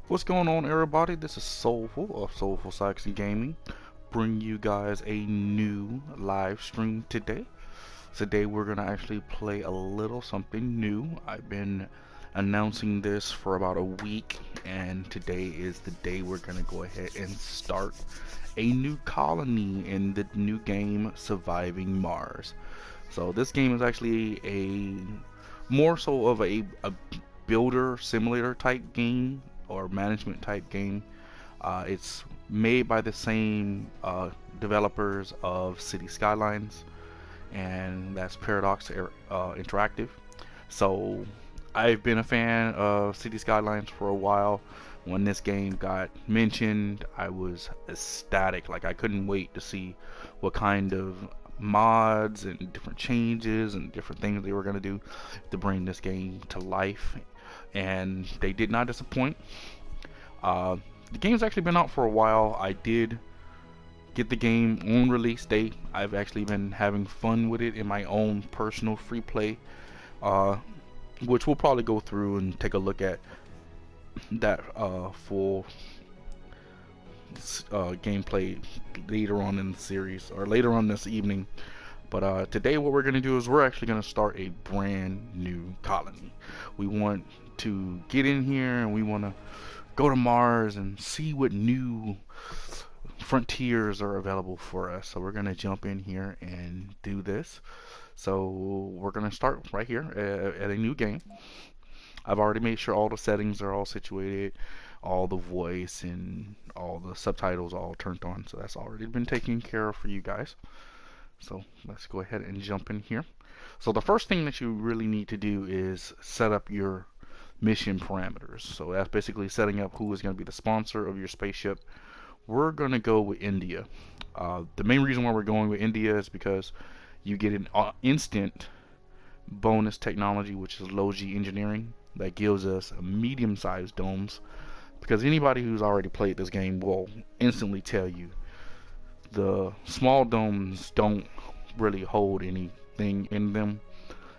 What's going on, everybody? This is Soulful of Soulful Saxon Gaming, bringing you guys a new live stream today. Today, we're going to actually play a little something new. I've been announcing this for about a week, and today is the day we're going to go ahead and start a new colony in the new game Surviving Mars. So, this game is actually a more so of a builder simulator type game or management type game. It's made by the same developers of City Skylines, and that's Paradox Interactive. So I've been a fan of City Skylines for a while. When this game got mentioned, I was ecstatic. Like, I couldn't wait to see what kind of mods and different changes and different things they were going to do to bring this game to life. And they did not disappoint. Uh, the game's actually been out for a while. I did get the game on release date. I've actually been having fun with it in my own personal free play, uh, which we'll probably go through and take a look at that full gameplay later on in the series or later on this evening. But today what we're going to do is we're actually going to start a brand new colony. We want to get in here and we want to go to Mars and see what new frontiers are available for us. So we're going to jump in here and do this. So we're going to start right here at a new game. I've already made sure all the settings are all situated, all the voice and all the subtitles all turned on. So that's already been taken care of for you guys. So let's go ahead and jump in here. So the first thing that you really need to do is set up your mission parameters. So that's basically setting up who is going to be the sponsor of your spaceship. We're going to go with India. The main reason why we're going with India is because you get an instant bonus technology, which is low G engineering, that gives us medium-sized domes. Because anybody who's already played this game will instantly tell you the small domes don't really hold anything in them,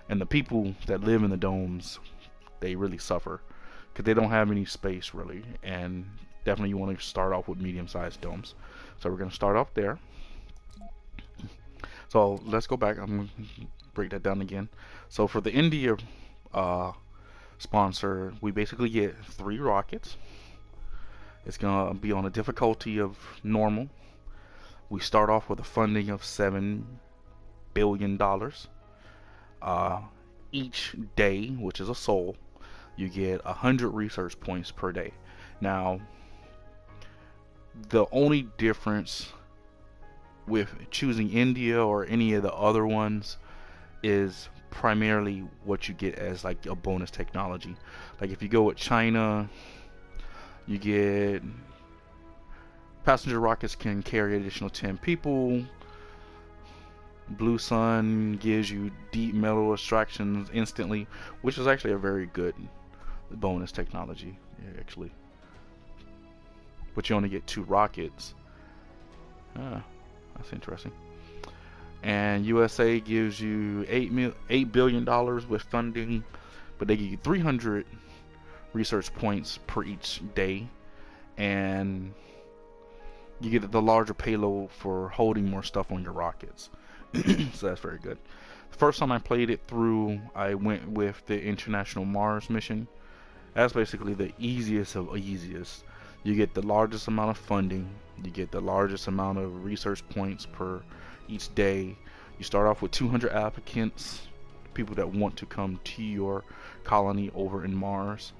and the people that live in the domes, they really suffer because they don't have any space really. And definitely you want to start off with medium-sized domes. So we're going to start off there. So let's go back. I'm going to break that down again. So for the India sponsor, we basically get 3 rockets. It's going to be on a difficulty of normal. We start off with a funding of $7 billion. Each day, which is a soul, you get 100 research points per day. Now, the only difference with choosing India or any of the other ones is primarily what you get as like a bonus technology. Like if you go with China, you get passenger rockets can carry additional 10 people. Blue Sun gives you deep metal extractions instantly, which is actually a very good bonus technology, actually. But you only get 2 rockets. That's interesting. And USA gives you $8 billion with funding, but they give you 300 research points per each day, and you get the larger payload for holding more stuff on your rockets. So that's very good. The first time I played it through, I went with the International Mars mission. That's basically the easiest of easiest. You get the largest amount of funding, you get the largest amount of research points per each day. You start off with 200 applicants, people that want to come to your colony over in Mars,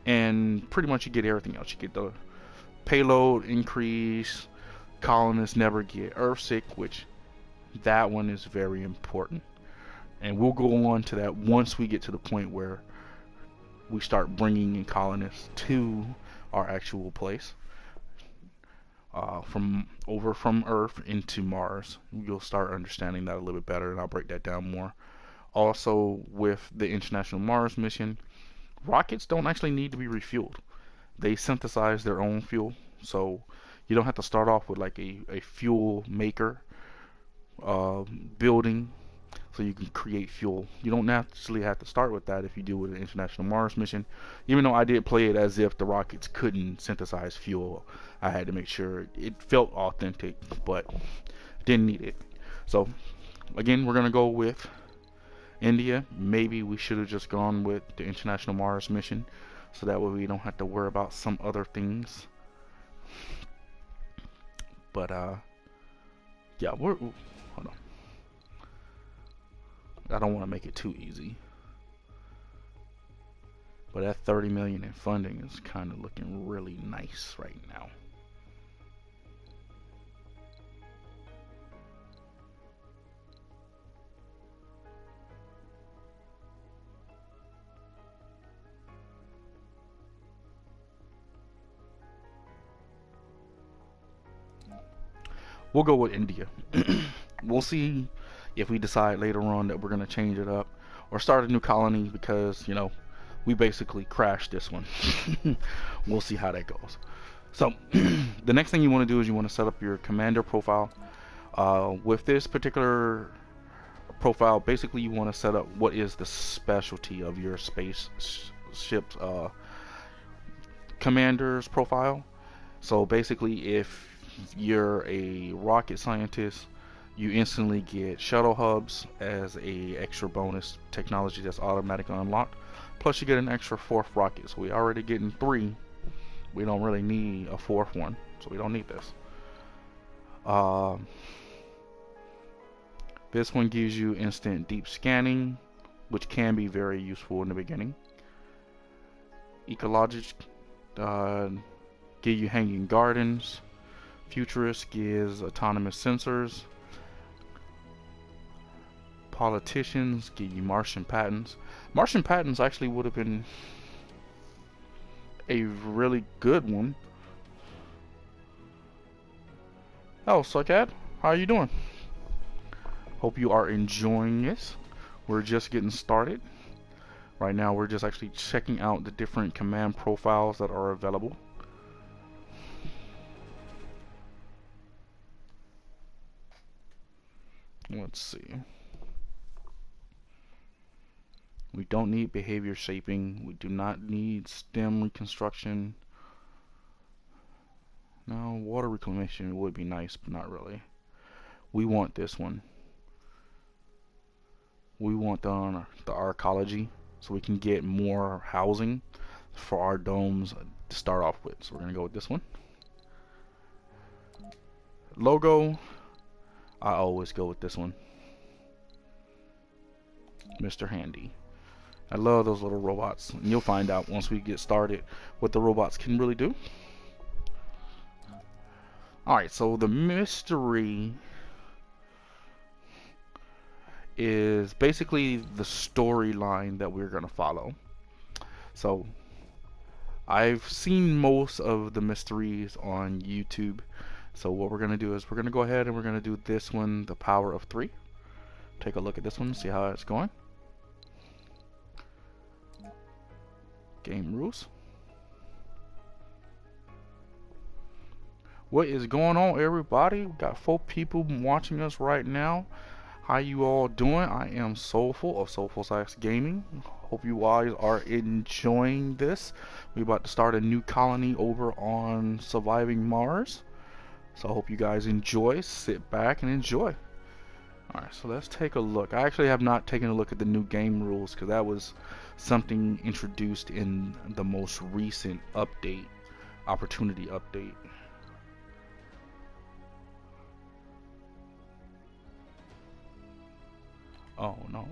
and pretty much you get everything else. You get the payload increase, colonists never get Earthsick, which that one is very important, and we'll go on to that once we get to the point where we start bringing in colonists to our actual place, from Earth into Mars. You'll start understanding that a little bit better, and I'll break that down more. Also, with the International Mars mission, rockets don't actually need to be refueled. They synthesize their own fuel, so you don't have to start off with like a fuel maker building. so you can create fuel. You don't naturally have to start with that if you do with an International Mars mission. Even though I did play it as if the rockets couldn't synthesize fuel, I had to make sure it felt authentic, but didn't need it. So again, we're gonna go with India. Maybe we should have just gone with the International Mars mission, so that way we don't have to worry about some other things. But yeah, hold on. I don't want to make it too easy. But that 30 million in funding is kind of looking really nice right now. We'll go with India. We'll see if we decide later on that we're going to change it up or start a new colony because, you know, we basically crashed this one. We'll see how that goes. So, the next thing you want to do is you want to set up your commander profile. With this particular profile, basically you want to set up what is the specialty of your spaceship's commander's profile. So basically, if you're a rocket scientist, you instantly get shuttle hubs as a extra bonus technology that's automatically unlocked. Plus, you get an extra fourth rocket. So we already getting 3. We don't really need a 4th one, so we don't need this. This one gives you instant deep scanning, which can be very useful in the beginning. Ecologic give you hanging gardens. Futurist gives autonomous sensors. Politicians give you Martian patents. Martian patents actually would have been a really good one. Oh, Suckad, how are you doing? Hope you are enjoying this. We're just getting started. Right now we're just actually checking out the different command profiles that are available. Let's see. We don't need behavior shaping. We do not need stem reconstruction. No, water reclamation would be nice, but not really. We want this one. We want the arcology, so we can get more housing for our domes to start off with. So we're gonna go with this one. Logo, I always go with this one. Mr. Handy. I love those little robots, and you'll find out once we get started what the robots can really do. Alright, so the mystery is basically the storyline that we're going to follow. So I've seen most of the mysteries on YouTube. So what we're going to do is we're going to go ahead and we're going to do this one, the power of 3. Take a look at this one, see how it's going. Game rules. What is going on, everybody? We got 4 people watching us right now. How you all doing? I am Soulful of Soulful Science Gaming. Hope you guys are enjoying this. We're about to start a new colony over on Surviving Mars. So I hope you guys enjoy. Sit back and enjoy. Alright, so let's take a look. I actually have not taken a look at the new game rules because that was something introduced in the most recent update, opportunity update. Oh no.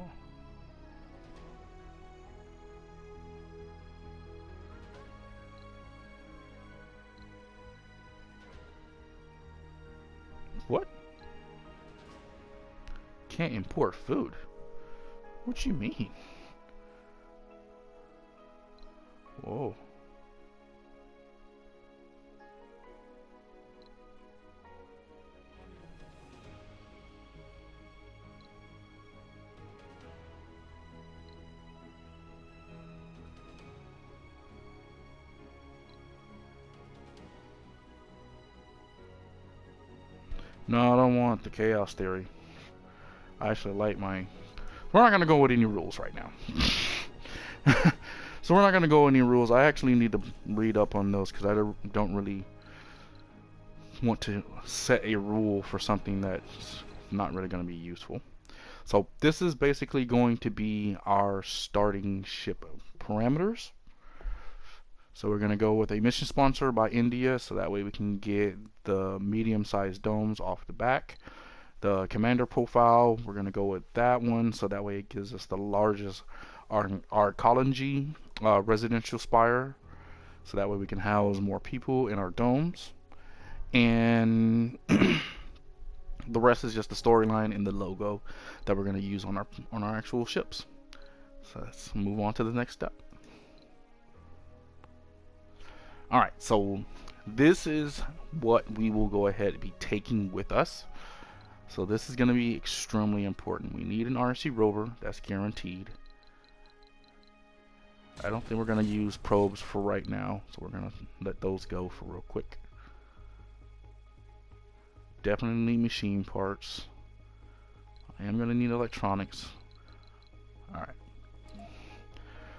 What? Can't import food? What you mean? Whoa. No, I don't want the chaos theory. I actually like my. We're not gonna go with any rules right now. So we're not gonna go with any rules. I actually need to read up on those because I don't really want to set a rule for something that's not really gonna be useful. So this is basically going to be our starting ship parameters. So we're going to go with a mission sponsor by India, so that way we can get the medium-sized domes off the back. The commander profile, we're going to go with that one, so that way it gives us the largest our colony residential spire, so that way we can house more people in our domes. And the rest is just the storyline and the logo that we're going to use on our actual ships. So let's move on to the next step. Alright, so this is what we will go ahead and be taking with us. So this is going to be extremely important. We need an RC rover, that's guaranteed. I don't think we're going to use probes for right now, so we're going to let those go for real quick. Definitely need machine parts. I am going to need electronics. Alright.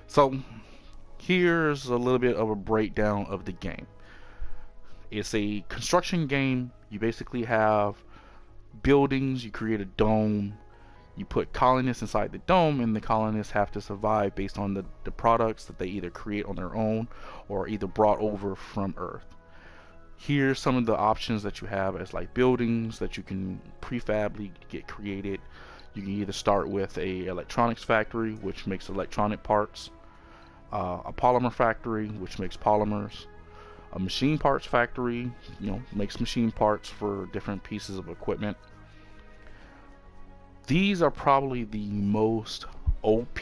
So here's a little bit of a breakdown of the game. It's a construction game. You basically have buildings, you create a dome, you put colonists inside the dome, and the colonists have to survive based on the products that they either create on their own or either brought over from Earth. Here's some of the options that you have as like buildings that you can prefably get created. You can either start with a electronics factory, which makes electronic parts, a polymer factory, which makes polymers, a machine parts factory, makes machine parts for different pieces of equipment. These are probably the most OP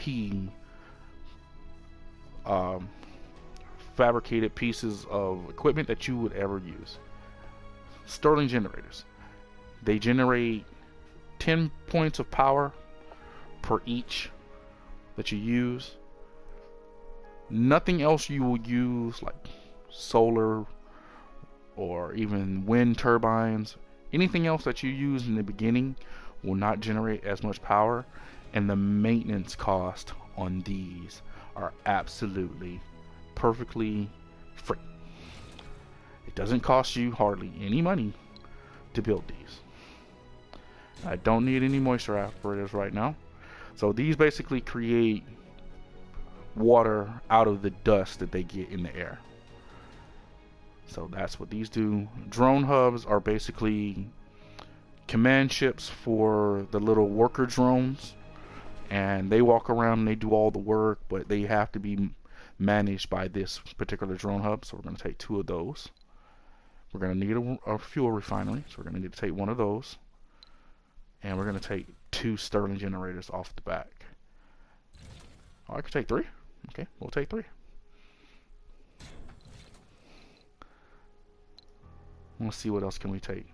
fabricated pieces of equipment that you would ever use. Stirling generators. They generate 10 points of power per each that you use. Nothing else you will use, like solar or even wind turbines, anything else that you use in the beginning will not generate as much power, and the maintenance cost on these are absolutely perfectly free. It doesn't cost you hardly any money to build these. I don't need any moisture apparatus right now, so these basically create water out of the dust that they get in the air. So that's what these do. Drone hubs are basically command ships for the little worker drones, and they walk around and they do all the work, but they have to be managed by this particular drone hub. So we're going to take 2 of those. We're going to need a fuel refinery, so we're going to need to take 1 of those, and we're going to take 2 Stirling generators off the back. Oh, I could take 3. Okay, we'll take 3. Let's see, what else can we take.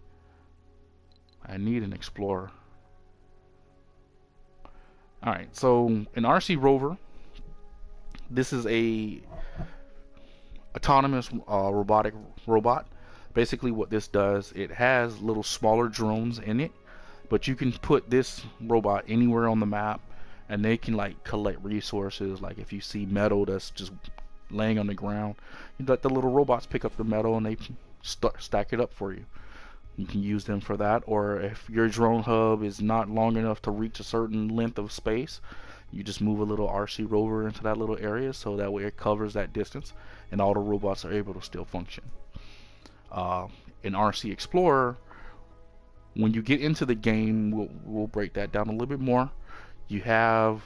I need an explorer. Alright, so an RC rover, this is a autonomous robotic robot. Basically what this does, it has little smaller drones in it, but you can put this robot anywhere on the map and they can like collect resources. Like if you see metal that's just laying on the ground, you let the little robots pick up the metal and they stack it up for you. You can use them for that, or if your drone hub is not long enough to reach a certain length of space, you just move a little RC rover into that little area, so that way it covers that distance and all the robots are able to still function. In RC Explorer, when you get into the game, we'll break that down a little bit more. You have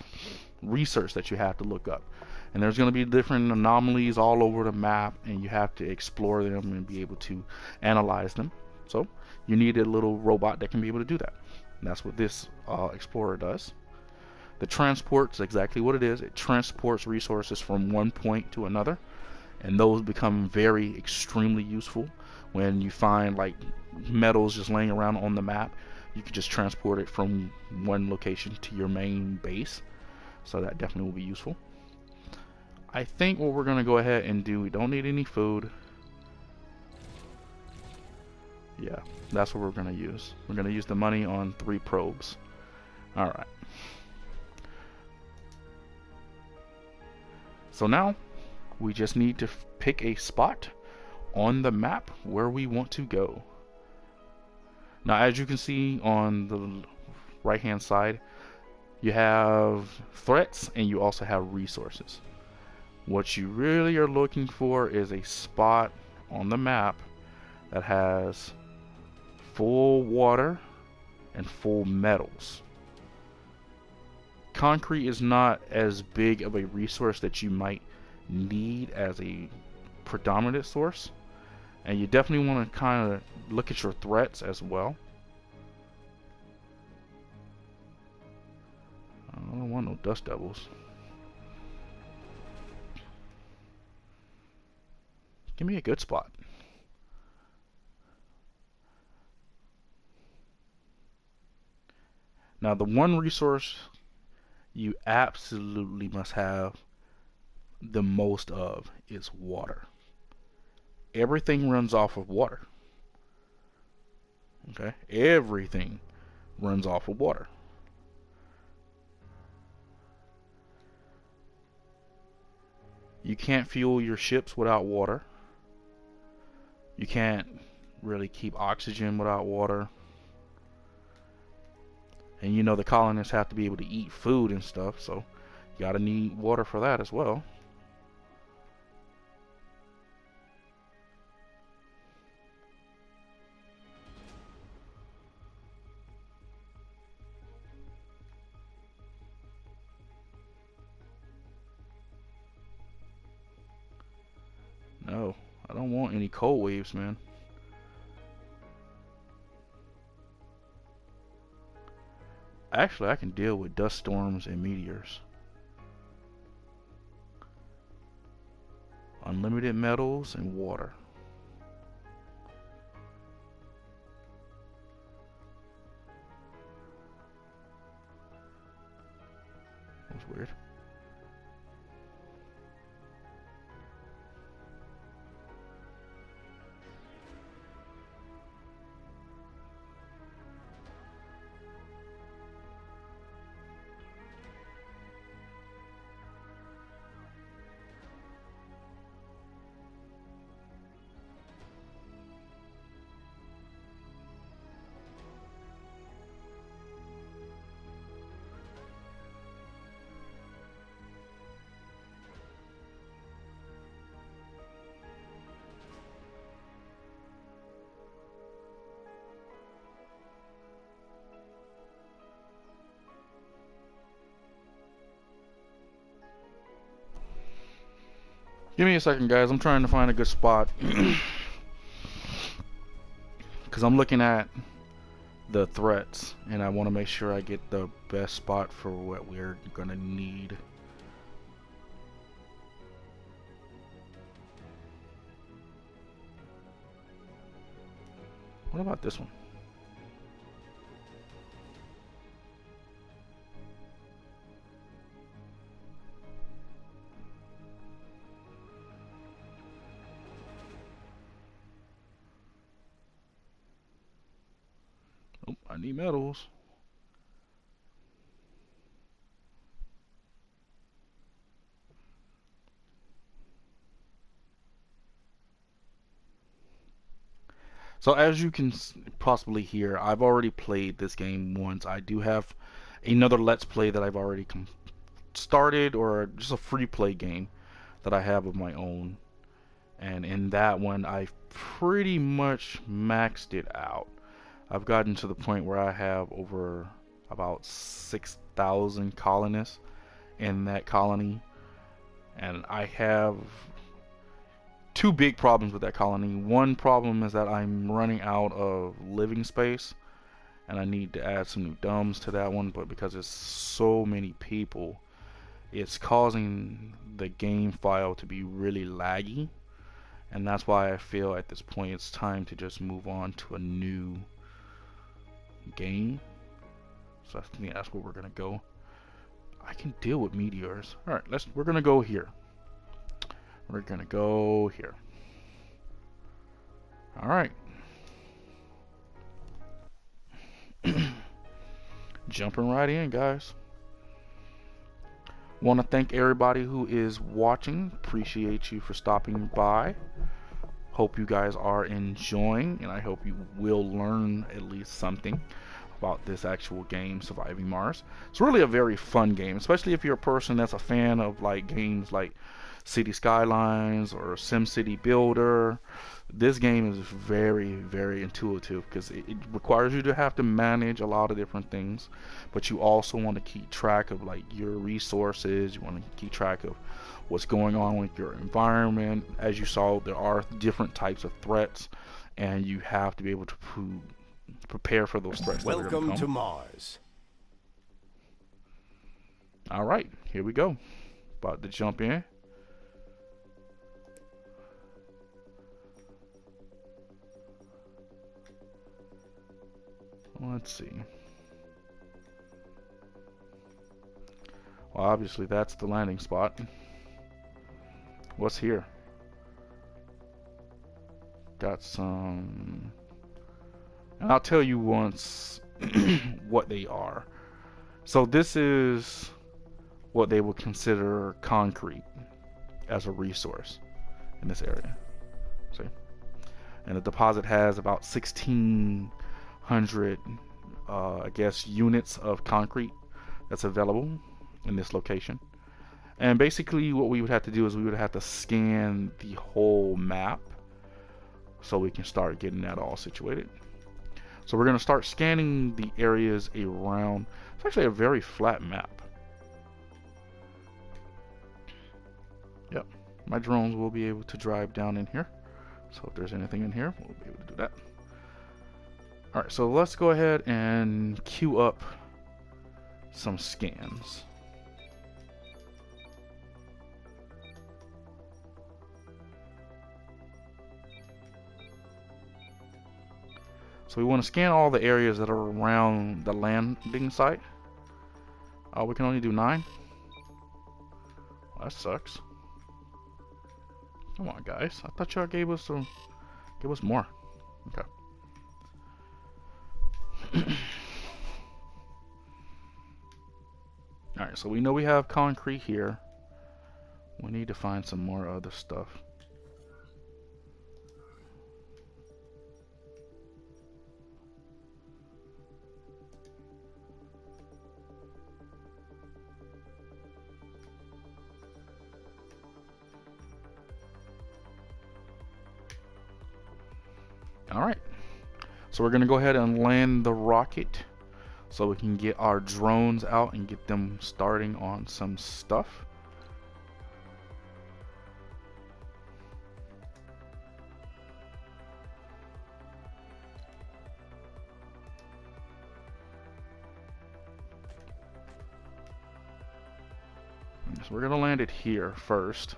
research that you have to look up, and there's going to be different anomalies all over the map, and you have to explore them and be able to analyze them. So you need a little robot that can be able to do that, and that's what this Explorer does. The transport is exactly what it is. It transports resources from one point to another, and those become very extremely useful when you find like metals just laying around on the map. You can just transport it from one location to your main base, so that definitely will be useful. I think what we're going to go ahead and do, we don't need any food. Yeah, that's what we're going to use. We're going to use the money on 3 probes. All right. So now we just need to pick a spot on the map where we want to go. Now, as you can see on the right hand side, you have threats and you also have resources. What you really are looking for is a spot on the map that has full water and full metals. Concrete is not as big of a resource that you might need as a predominant source, and you definitely want to kind of look at your threats as well. I don't want no dust devils. Give me a good spot. Now, the one resource you absolutely must have the most of is water. Everything runs off of water. Okay? Everything runs off of water. You can't fuel your ships without water. You can't really keep oxygen without water. And you know the colonists have to be able to eat food and stuff, so you gotta need water for that as well. No, I don't want any cold waves, man. Actually, I can deal with dust storms and meteors. Unlimited metals and water. That was weird. Give me a second, guys. I'm trying to find a good spot. Because I'm looking at the threats, and I want to make sure I get the best spot for what we're going to need. What about this one? Oh, I need metals. So as you can possibly hear, I've already played this game once. I do have another Let's Play that I've already started, or just a free play game that I have of my own. And in that one, I pretty much maxed it out. I've gotten to the point where I have over about 6,000 colonists in that colony, and I have two big problems with that colony. One problem is that I'm running out of living space, and I need to add some new domes to that one, but because it's so many people, it's causing the game file to be really laggy, and that's why I feel at this point it's time to just move on to a new game. So I think that's where we're gonna go. I can deal with meteors. All right, we're gonna go here. We're gonna go here. All right. jumping right in, guys. Want to thank everybody who is watching. Appreciate you for stopping by. Hope you guys are enjoying, and I hope you will learn at least something about this actual game, Surviving Mars. It's really a very fun game, especially if you're a person that's a fan of like games like City Skylines or SimCity Builder. This game is very, very intuitive because it requires you to have to manage a lot of different things, but you also want to keep track of like your resources. You want to keep track of what's going on with your environment. As you saw, there are different types of threats, and you have to be able to prepare for those threats. Welcome to Mars. All right, here we go. About to jump in. Let's see. Well, obviously that's the landing spot. What's here? Got some... And I'll tell you once what they are. So this is what they would consider concrete as a resource in this area. See? And the deposit has about 1,600, I guess, units of concrete that's available in this location. And basically what we would have to do is we would have to scan the whole map so we can start getting that all situated. So we're going to start scanning the areas around. It's actually a very flat map. Yep, my drones will be able to drive down in here. So if there's anything in here, we'll be able to do that. Alright, so let's go ahead and queue up some scans. So we want to scan all the areas that are around the landing site. We can only do 9. Well, that sucks. Come on, guys. I thought y'all gave us more. Okay. Alright, so we know we have concrete here. We need to find some more other stuff. Alright, so we're going to go ahead and land the rocket so we can get our drones out and get them starting on some stuff. So we're going to land it here first.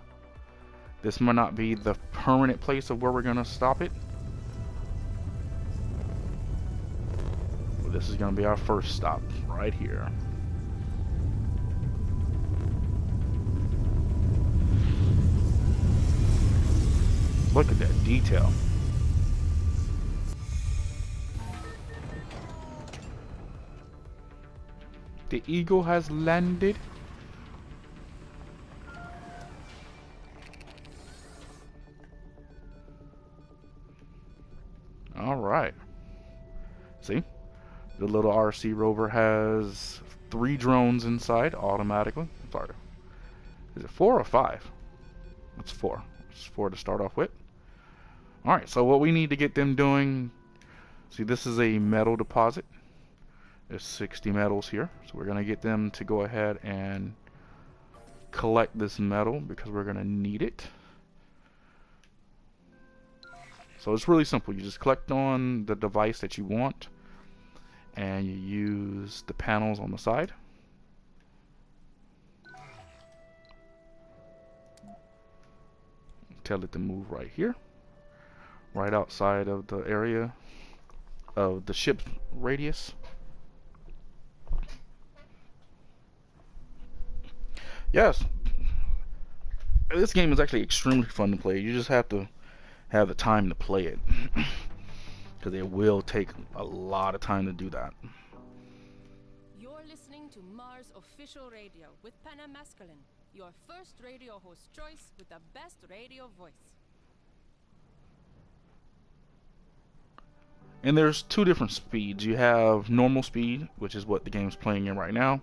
This might not be the permanent place of where we're going to stop it. This is going to be our first stop right here. Look at that detail. The Eagle has landed. All right. See? The little RC rover has 3 drones inside automatically. Sorry. Is it 4 or 5? It's 4. It's 4 to start off with. Alright, so what we need to get them doing... See, this is a metal deposit. There's 60 metals here. So we're going to get them to go ahead and collect this metal because we're going to need it. So it's really simple. You just collect on the device that you want, and you use the panels on the side. Tell it to move right here, right outside of the area of the ship's radius. Yes, this game is actually extremely fun to play. You just have to have the time to play it. Because it will take a lot of time to do that. Your listening to Mars Official Radio with Panna Masculine, your first radio host choice with the best radio voice. And there's two different speeds. You have normal speed, which is what the game's playing in right now,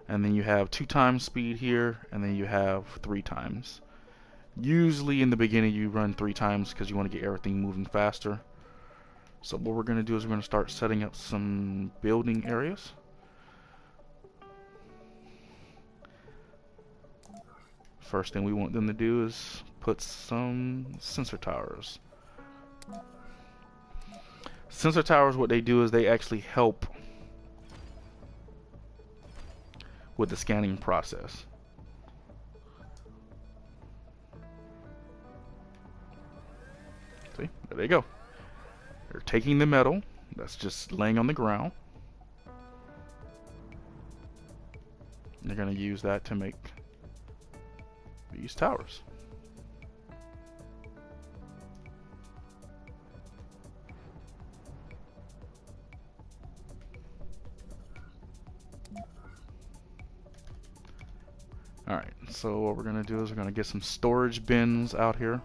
and then you have 2 times speed here, and then you have 3 times. Usually in the beginning you run 3 times because you want to get everything moving faster. So what we're going to do is we're going to start setting up some building areas. First thing we want them to do is put some sensor towers. Sensor towers, what they do is they actually help with the scanning process. See, there they go. They're taking the metal that's just laying on the ground. And they're going to use that to make these towers. Alright, so what we're going to do is we're going to get some storage bins out here.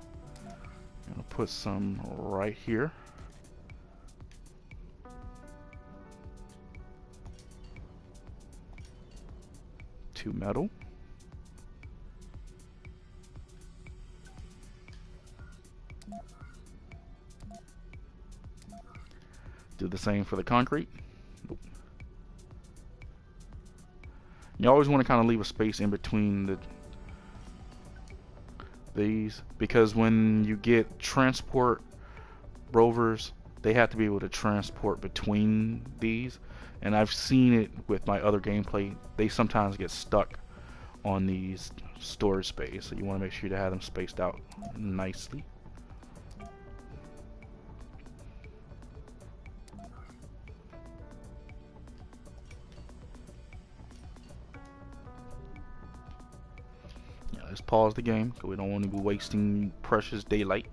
I'm going to put some right here. Two metal. Do the same for the concrete. You always want to kind of leave a space in between these, because when you get transport rovers, they have to be able to transport between these. And I've seen it with my other gameplay. They sometimes get stuck on these storage space, so you want to make sure to have them spaced out nicely. Let's pause the game because we don't want to be wasting precious daylight.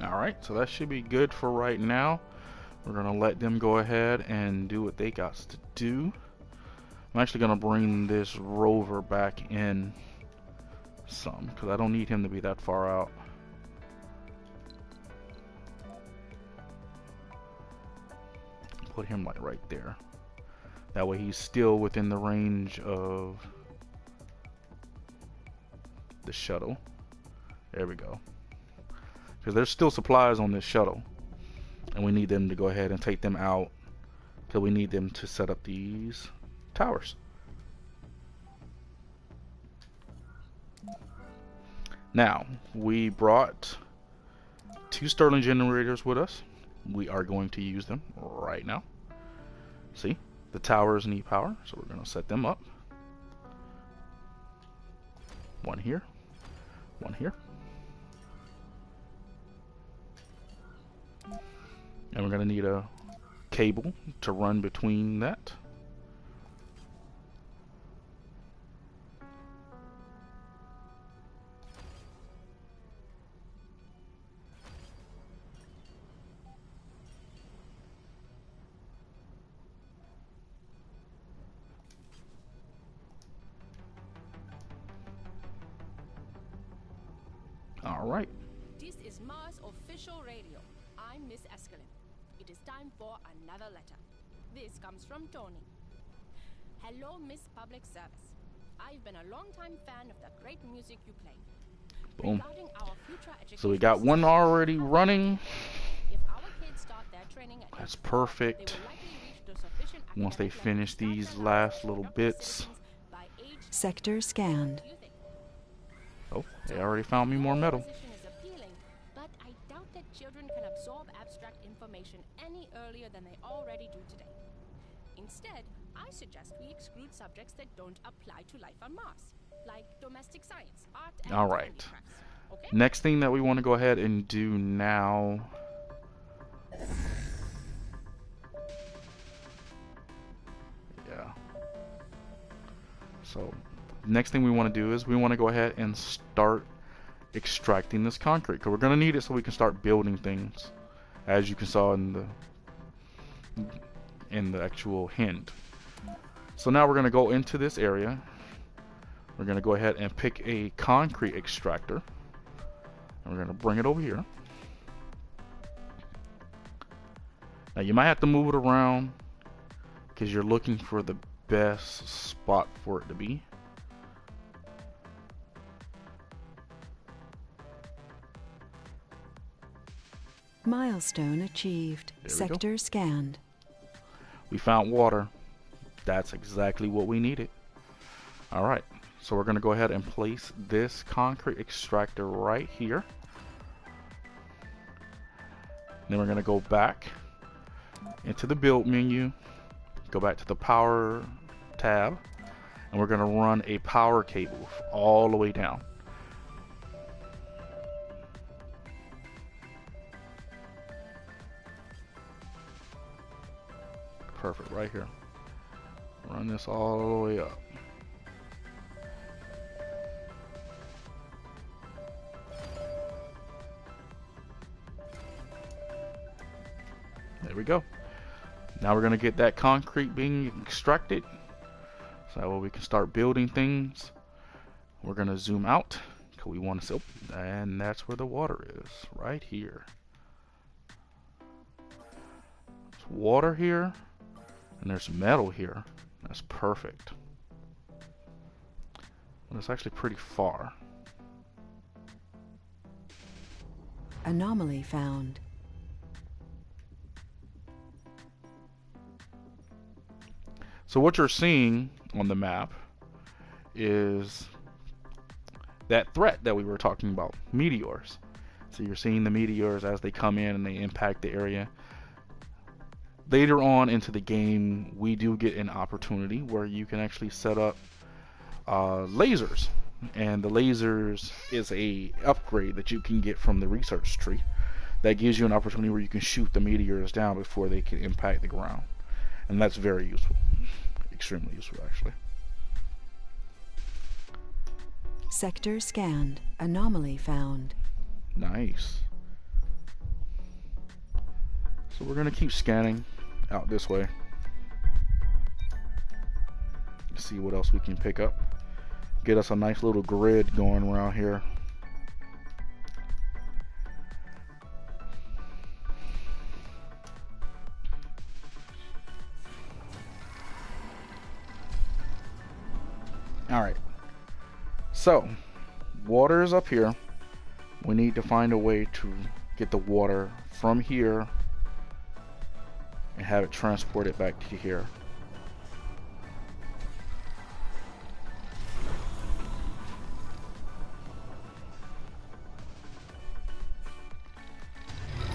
Alright, so that should be good for right now. We're going to let them go ahead and do what they got to do. I'm actually going to bring this rover back in some, because I don't need him to be that far out. Put him like right there. That way he's still within the range of the shuttle. There we go. Because there's still supplies on this shuttle, and we need them to go ahead and take them out, because we need them to set up these towers. Now, we brought 2 Stirling generators with us. We are going to use them right now. See, the towers need power, so we're going to set them up. One here, one here. And we're going to need a cable to run between that. All right. This is Mars Official Radio. I'm Miss Escalin. It is time for another letter. This comes from Tony. Hello, Miss Public Service. I've been a long-time fan of the great music you play. Boom. Regarding our future education, So we got one already running. if our kids start their training at That's age 4, perfect. they will likely reach the sufficient Once they academic finish level to these start last their little productive bits. citizens by age 10. Sector scanned. What do you think? Oh, they already found me more metal. Position is appealing, But I doubt that children can absorb abstract information any earlier than they already do today. Instead, I suggest we exclude subjects that don't apply to life on Mars, like domestic science, art, and All right. handicrafts. Okay? Next thing that we want to go ahead and do now. Yeah. So, next thing we want to do is we want to go ahead and start extracting this concrete, because we're going to need it so we can start building things, as you can saw in the actual hint. So now we're going to go into this area. We're going to go ahead and pick a concrete extractor, and we're going to bring it over here. Now you might have to move it around because you're looking for the best spot for it to be. Milestone achieved. Sector scanned. We found water. That's exactly what we needed. Alright, so we're going to go ahead and place this concrete extractor right here. Then we're going to go back into the build menu, go back to the power tab, and we're going to run a power cable all the way down. Perfect, right here. Run this all the way up. There we go. Now we're going to get that concrete being extracted, so that way we can start building things. We're going to zoom out because we want to see, and that's where the water is, right here. There's water here, and there's metal here. That's perfect. But it's actually pretty far. Anomaly found. So what you're seeing on the map is that threat that we were talking about, meteors. So you're seeing the meteors as they come in and they impact the area. Later on into the game, we do get an opportunity where you can actually set up lasers, and the lasers is a upgrade that you can get from the research tree that gives you an opportunity where you can shoot the meteors down before they can impact the ground, and that's very useful, extremely useful actually. Sector scanned. Anomaly found. Nice. So we're gonna keep scanning out this way. See what else we can pick up. Get us a nice little grid going around here. Alright. So, water is up here. We need to find a way to get the water from here and have it transported back to here.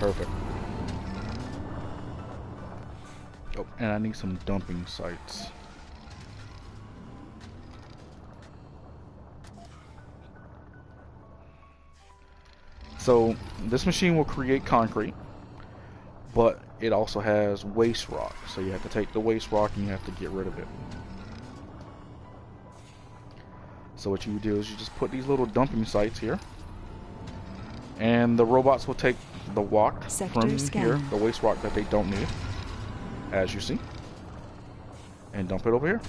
Perfect. Oh, and I need some dumping sites. So this machine will create concrete, but it also has waste rock. So you have to take the waste rock and you have to get rid of it. So what you do is you just put these little dumping sites here, and the robots will take the rock from here, the waste rock that they don't need, as you see, and dump it over here.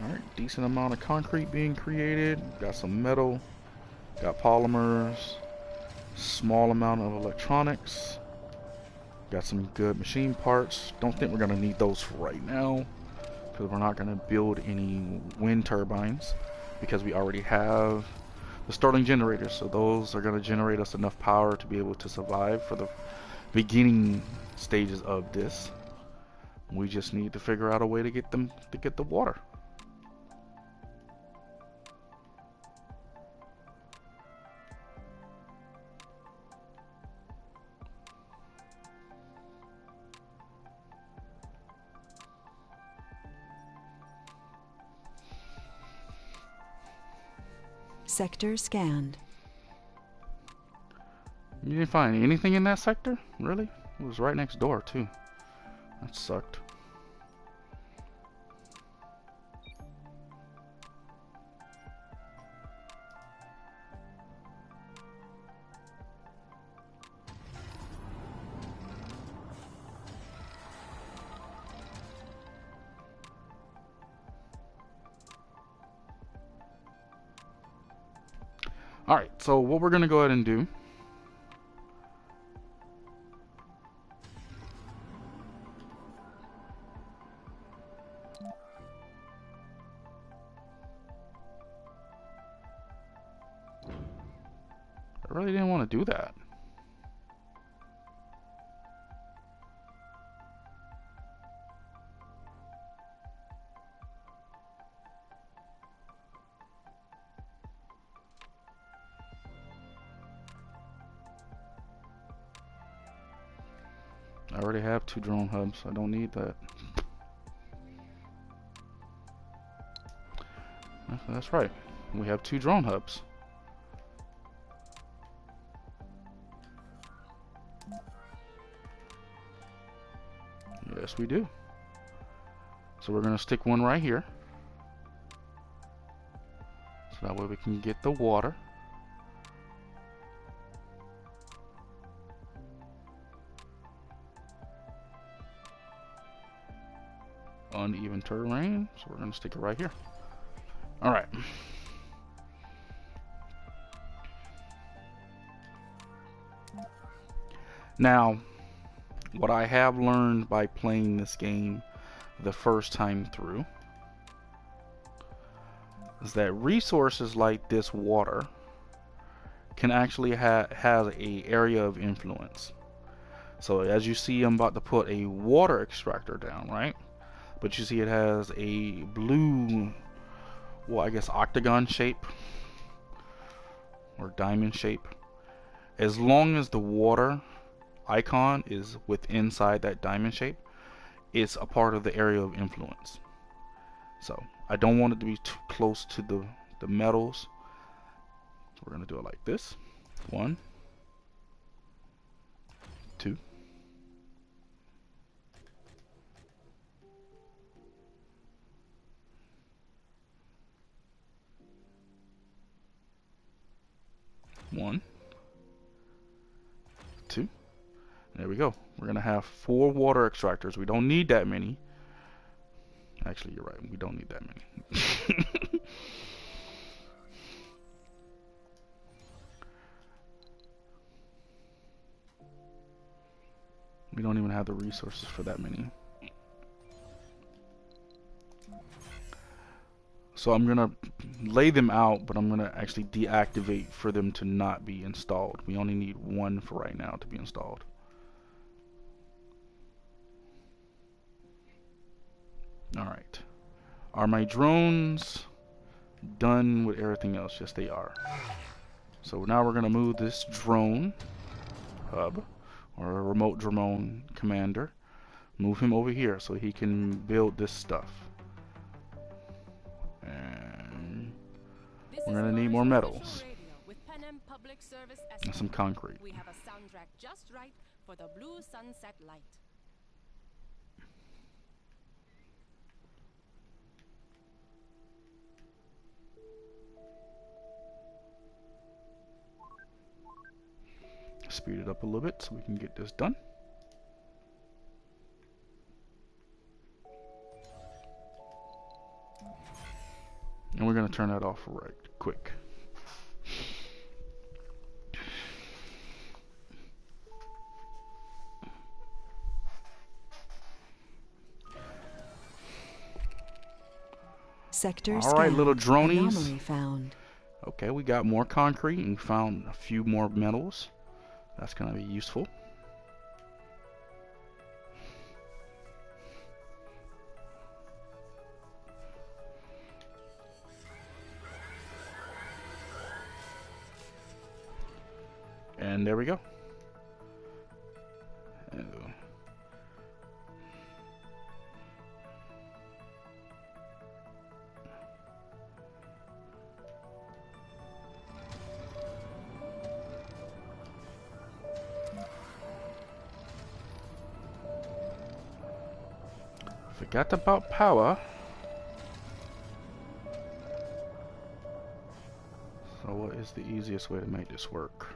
Alright, decent amount of concrete being created. Got some metal, got polymers, small amount of electronics, got some good machine parts. Don't think we're going to need those for right now, because we're not going to build any wind turbines, because we already have the starting generators. So those are going to generate us enough power to be able to survive for the beginning stages of this. We just need to figure out a way to get them to get the water. Sector scanned. You didn't find anything in that sector? Really? It was right next door too. That sucked. Alright, so what we're going to go ahead and do. I really didn't want to do that. I already have 2 drone hubs. I don't need that. That's right. We have 2 drone hubs. Yes, we do. So we're going to stick one right here. So that way we can get the water. Uneven terrain, so we're going to stick it right here. Alright. Now, what I have learned by playing this game the first time through is that resources like this water can actually has a area of influence. So as you see, I'm about to put a water extractor down, right? But you see it has a blue, well, I guess octagon shape or diamond shape. As long as the water icon is inside that diamond shape, it's a part of the area of influence. So I don't want it to be too close to the metals. So we're going to do it like this. 1, 2. One, 2. There we go. We're gonna have 4 water extractors. We don't need that many. Actually, you're right. We don't need that many. We don't even have the resources for that many. So I'm gonna lay them out, but I'm gonna actually deactivate for them to not be installed. We only need 1 for right now to be installed. Alright. Are my drones done with everything else? Yes, they are. So now we're gonna move this drone hub, or a remote drone commander, move him over here so he can build this stuff. And we're gonna need more metals and some concrete. We have a soundtrack just right for the blue sunset light. Speed it up a little bit so we can get this done. And we're going to turn that off right quick. Sector All right, scanned. little dronies. Anomaly found. Okay, we got more concrete and found a few more metals. That's gonna be useful. And there we go. Oh. Forgot about power. So what is the easiest way to make this work?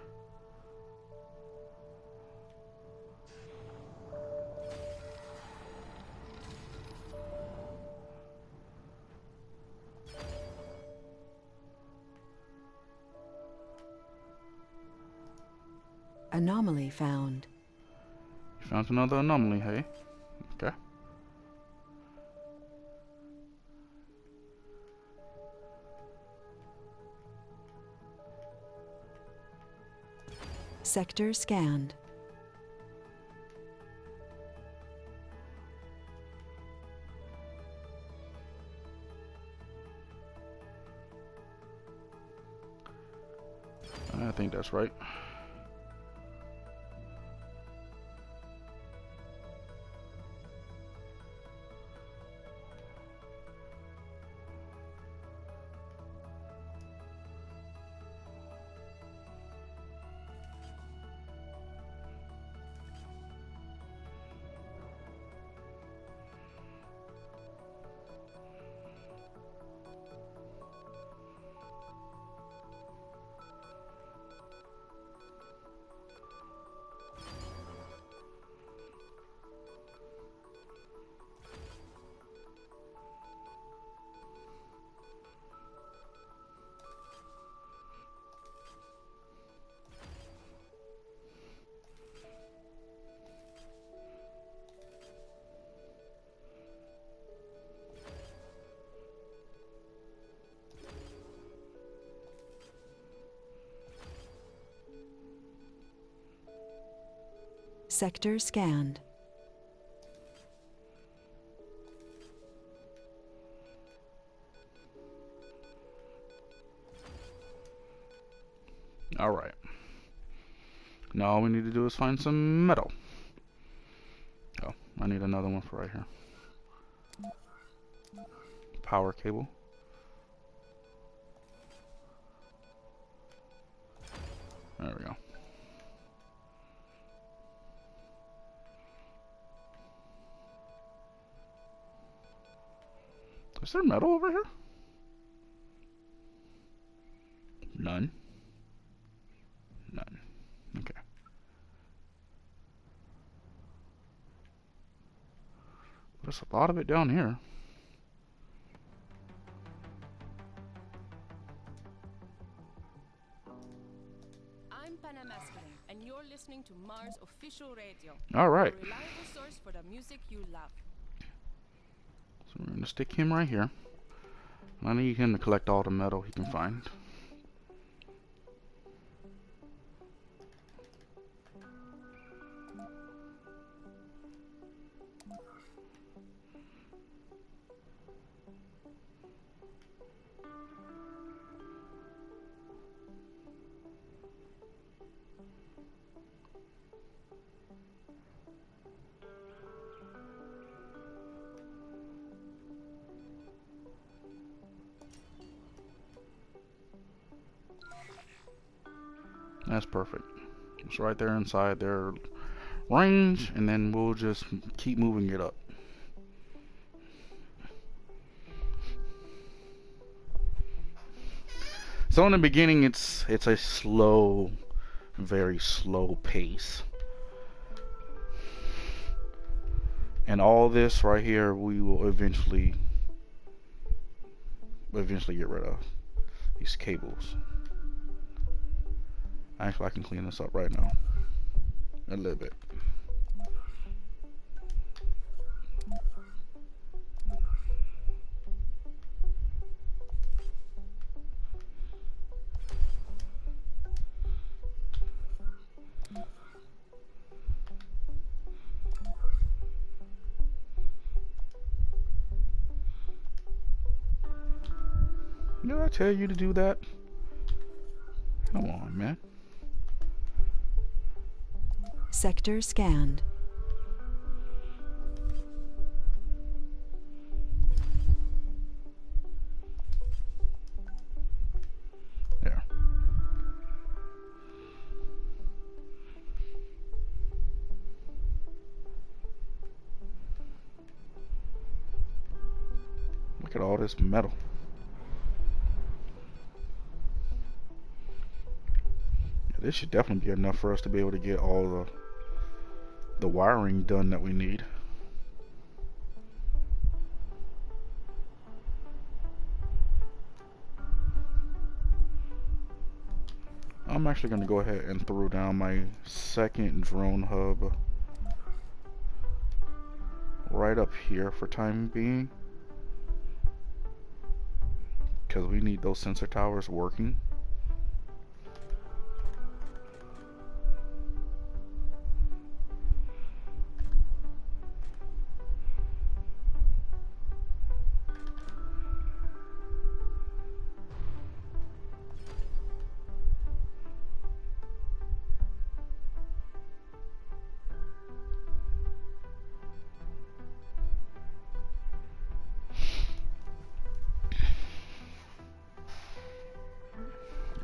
Anomaly found. Found another anomaly, hey? Okay. Sector scanned. I think that's right. Sector scanned. Alright. Now all we need to do is find some metal. Oh, I need another one for right here. Power cable. There we go. Is there metal over here? None. None. Okay. There's a lot of it down here. I'm Panamasculine, and you're listening to Mars Official Radio. Alright. A reliable source for the music you love. So we're going to stick him right here. I need him to collect all the metal he can find. That's perfect. It's right there inside their range, and then we'll just keep moving it up. So in the beginning, it's a slow, very slow pace. And all this right here, we will eventually get rid of these cables. Actually, I can clean this up right now. A little bit. I tell you to do that? Come on, man. Sector scanned. There. Look at all this metal. This should definitely be enough for us to be able to get all the wiring done that we need. I'm actually going to go ahead and throw down my second drone hub right up here for time being, because we need those sensor towers working.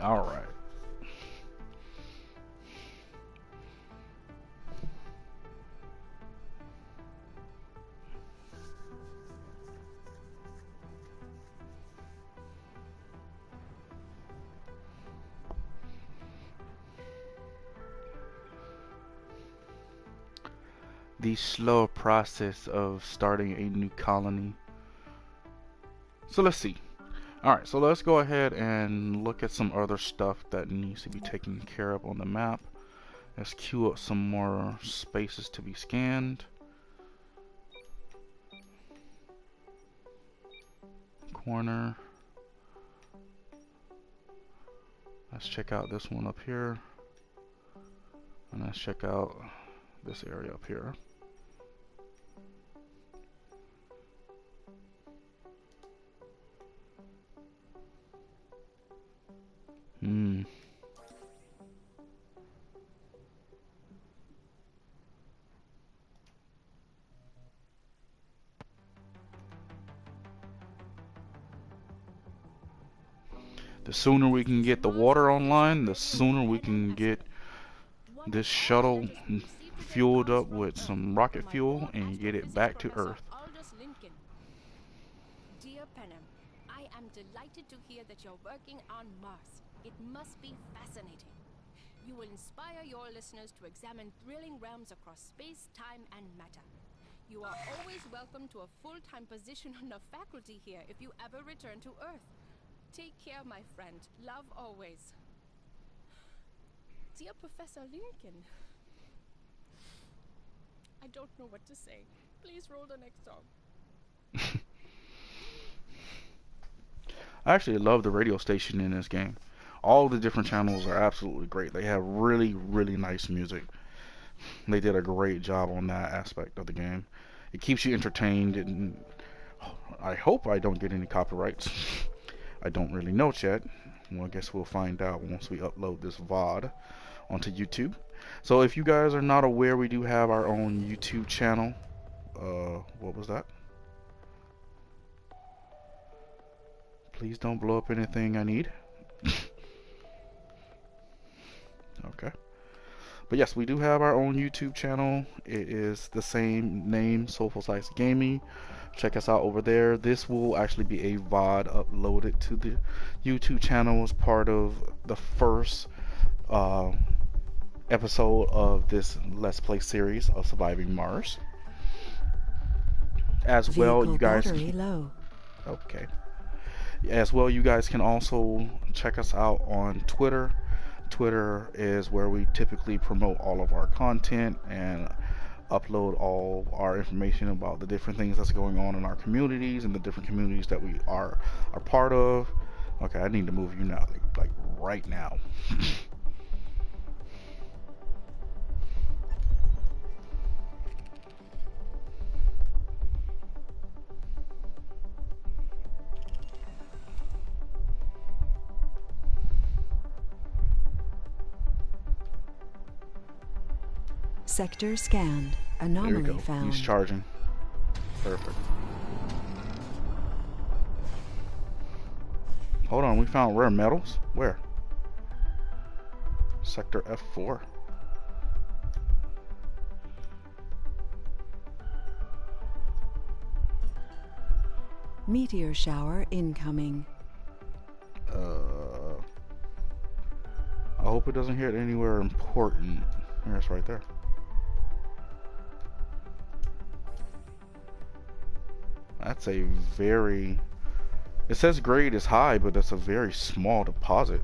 All right. The slow process of starting a new colony. So let's see. Alright, so let's go ahead and look at some other stuff that needs to be taken care of on the map. Let's queue up some more spaces to be scanned. Corner. Let's check out this one up here. And let's check out this area up here. The sooner we can get the water online, the sooner we can get this shuttle fueled up with some rocket fuel and get it back to Earth. Dear Penham, I am delighted to hear that you're working on Mars. It must be fascinating. You will inspire your listeners to examine thrilling realms across space, time, and matter. You are always welcome to a full-time position on the faculty here if you ever return to Earth. Take care, my friend. Love always. Dear Professor Lincoln. I don't know what to say. Please roll the next song. I actually love the radio station in this game. All the different channels are absolutely great. They have really, really nice music. They did a great job on that aspect of the game. It keeps you entertained, and I hope I don't get any copyrights. I don't really know yet. Well, I guess we'll find out once we upload this VOD onto YouTube. So if you guys are not aware, we do have our own YouTube channel. What was that? Please don't blow up anything I need. Okay. But yes, we do have our own YouTube channel. It is the same name, Soulful Size Gaming. Check us out over there. This will actually be a VOD uploaded to the YouTube channel as part of the first episode of this Let's Play series of Surviving Mars. As well, you guys. Battery low. Okay. As well, you guys can also check us out on Twitter. Twitter is where we typically promote all of our content and upload all our information about the different things that's going on in our communities and the different communities that we are part of. Okay, I need to move you now, like right now. Sector scanned. There we Anomaly go. found. He's charging. Perfect. Hold on, we found rare metals? Where? Sector F4. Meteor shower incoming. I hope it doesn't hit anywhere important. Here, it's right there. That's a very... It says grade is high, but that's a very small deposit.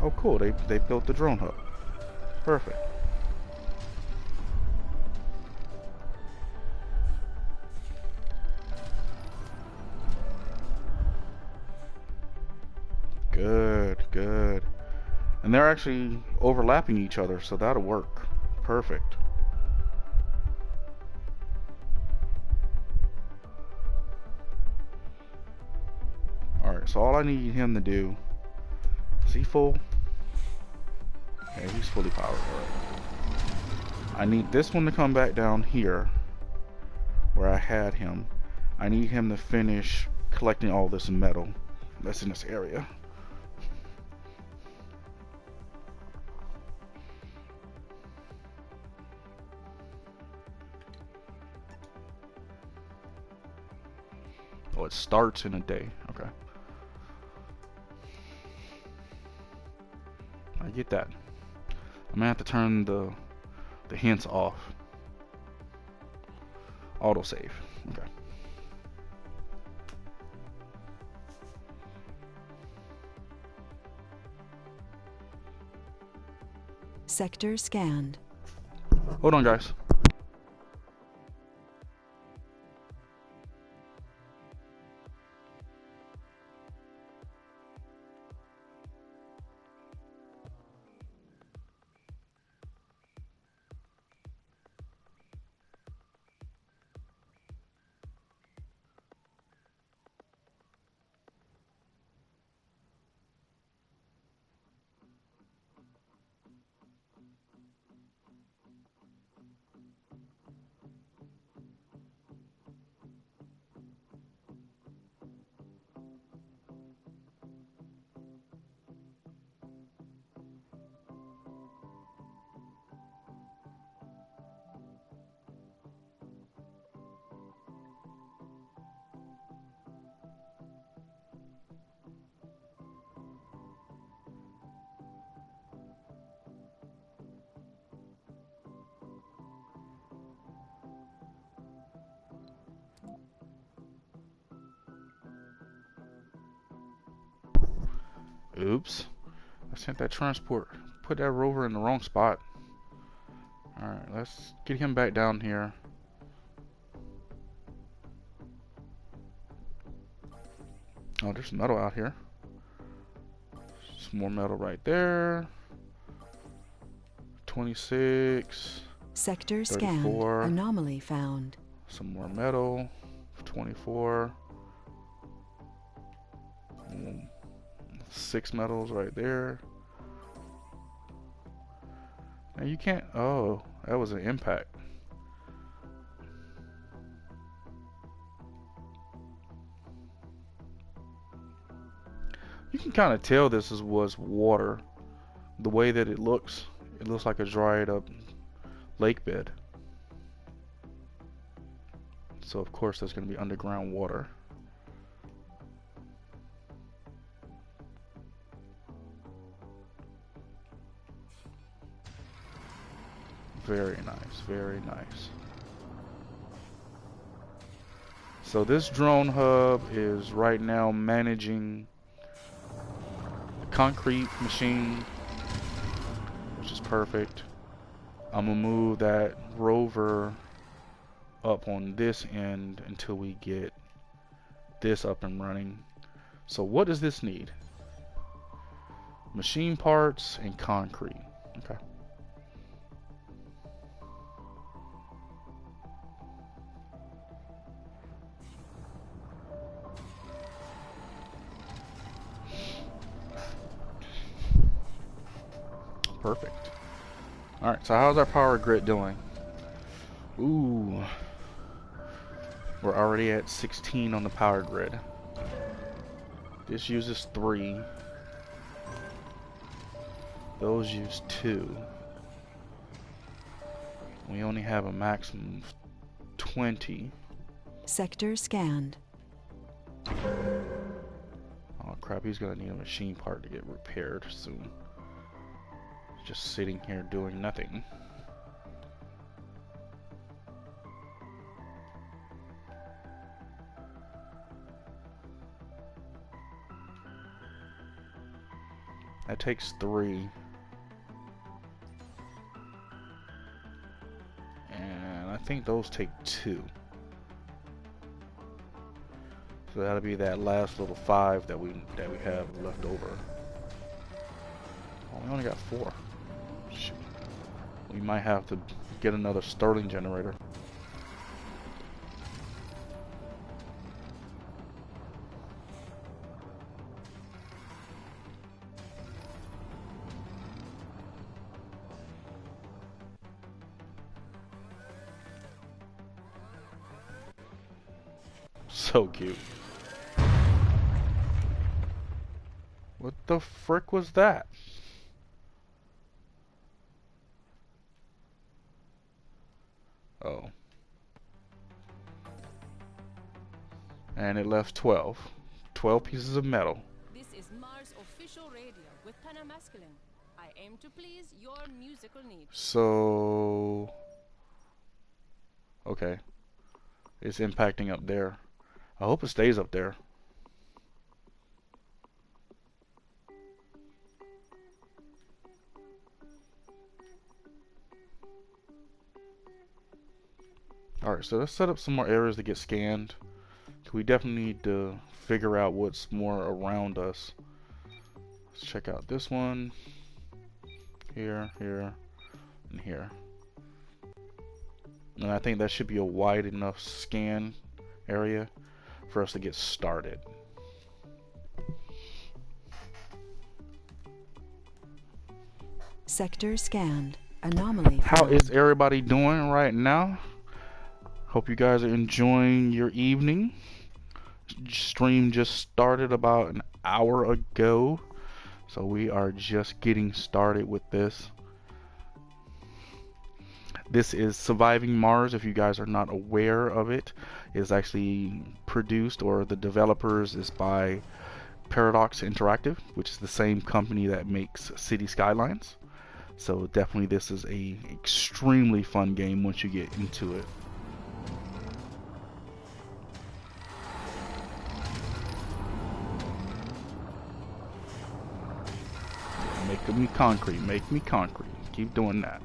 Oh, cool. They built the drone hub. Perfect. Good, good. And they're actually overlapping each other, so that'll work. Perfect. Alright, so all I need him to do... Is he full? Okay, he's fully powered. Alright. I need this one to come back down here, where I had him. I need him to finish collecting all this metal that's in this area. Oh, it starts in a day. Okay. I get that. I'm gonna have to turn the hints off. Autosave. Okay. Sector scanned. Hold on, guys. Oops. I sent that transport. Put that rover in the wrong spot. Alright, let's get him back down here. Oh, there's metal out here. Some more metal right there. 26. Sector scanned. 34. Anomaly found. Some more metal. 24. 6 metals right there. Now you can't... Oh, that was an impact. You can kind of tell this was water. The way that it looks like a dried up lake bed. So of course there's going to be underground water. Very nice, very nice. So this drone hub is right now managing the concrete machine, which is perfect. I'm gonna move that rover up on this end until we get this up and running. So what does this need? Machine parts and concrete. Okay. Perfect. Alright, so how's our power grid doing? Ooh. We're already at 16 on the power grid. This uses 3. Those use 2. We only have a maximum of 20. Sector scanned. Oh crap, he's gonna need a machine part to get repaired soon. Just sitting here doing nothing. That takes 3. And I think those take 2. So that'll be that last little 5 that we have left over. Oh, we only got 4. Shoot. We might have to get another Stirling generator. So cute. What the frick was that? Oh. And it left 12. 12 pieces of metal. This is Mars official radio with Panamasculine. I aim to please your musical needs. So... okay. It's impacting up there. I hope it stays up there. Alright, so let's set up some more areas to get scanned. We definitely need to figure out what's more around us. Let's check out this one. Here, here, and here. And I think that should be a wide enough scan area for us to get started. Sector scanned. Anomaly How found. is everybody doing right now? Hope you guys are enjoying your evening. Stream just started about an hour ago, so we are just getting started with this. This is Surviving Mars. If you guys are not aware of it, is actually produced, or the developers is by Paradox Interactive, which is the same company that makes City Skylines. So definitely this is a extremely fun game once you get into it. Make me concrete, make me concrete. Keep doing that.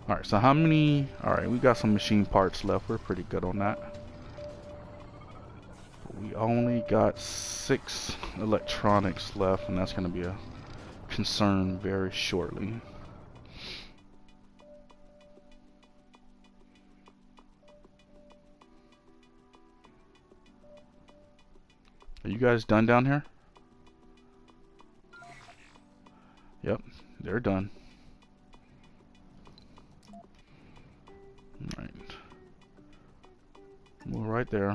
Alright, so how many... alright, we got some machine parts left. We're pretty good on that. We only got 6 electronics left, and that's going to be a concern very shortly. Are you guys done down here? Yep, they're done. Alright. Well, right there.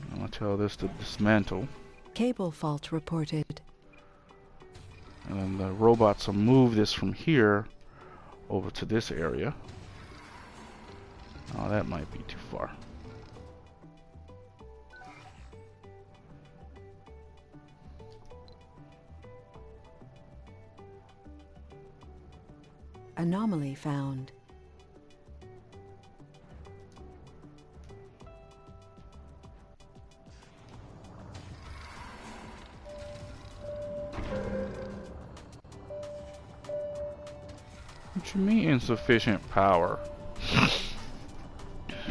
I'm gonna tell this to dismantle. Cable fault reported. And then the robots will move this from here over to this area. Oh, that might be too far. Anomaly found. What you mean insufficient power?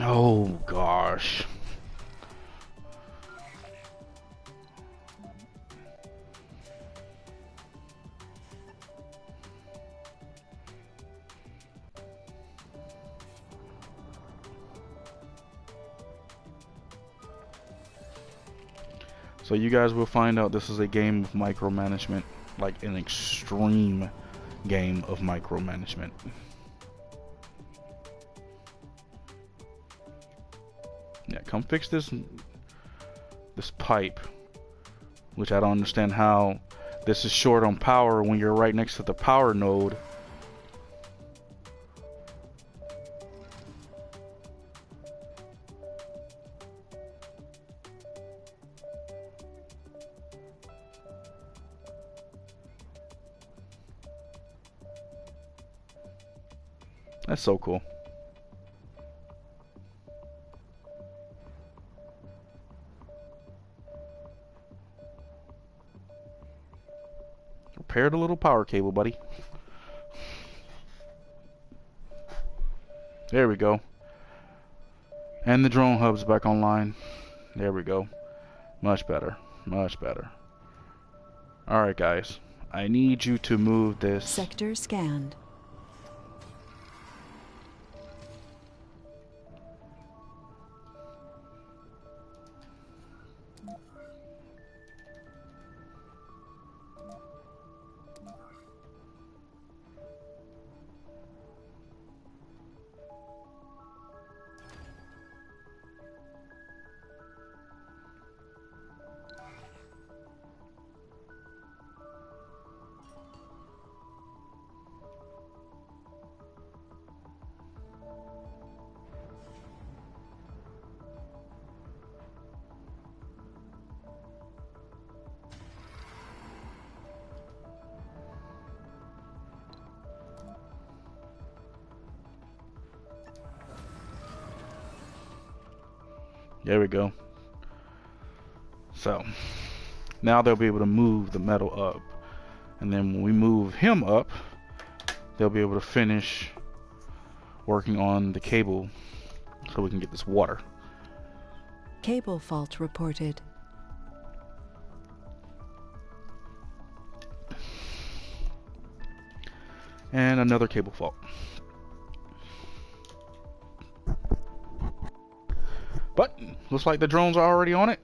Oh gosh. So you guys will find out this is a game of micromanagement, like an extreme game of micromanagement. Yeah, come fix this pipe, which I don't understand how this is short on power when you're right next to the power node. That's so cool. Repair the little power cable, buddy. There we go. And the drone hub's back online. There we go. Much better. Much better. Alright, guys. I need you to move this. Sector scanned. There we go. So now they'll be able to move the metal up, and then when we move him up, they'll be able to finish working on the cable so we can get this water. Cable fault reported. And another cable fault. But looks like the drones are already on it.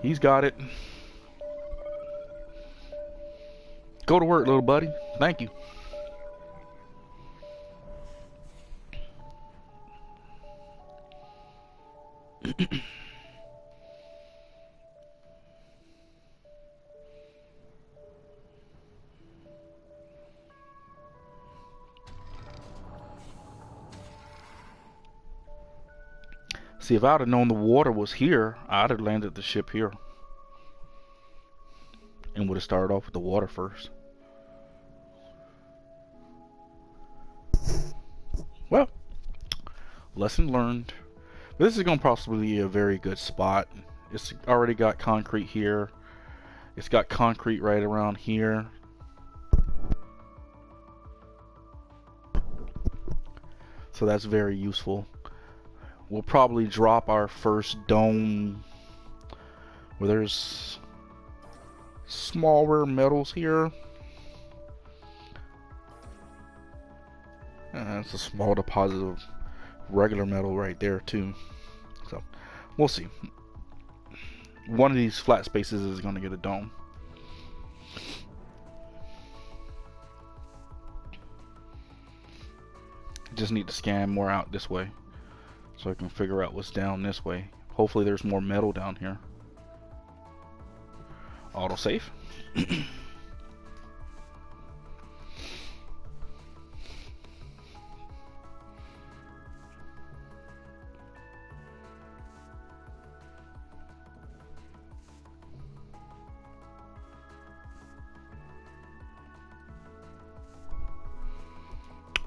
He's got it. Go to work, little buddy. Thank you. See, if I'd have known the water was here, I'd have landed the ship here. And would have started off with the water first. Well, lesson learned. This is going to possibly be a very good spot. It's already got concrete here. It's got concrete right around here. So that's very useful. We'll probably drop our first dome where there's smaller metals here. That's a small deposit of regular metal right there too. So we'll see. One of these flat spaces is going to get a dome. Just need to scan more out this way so I can figure out what's down this way. Hopefully there's more metal down here. Autosave.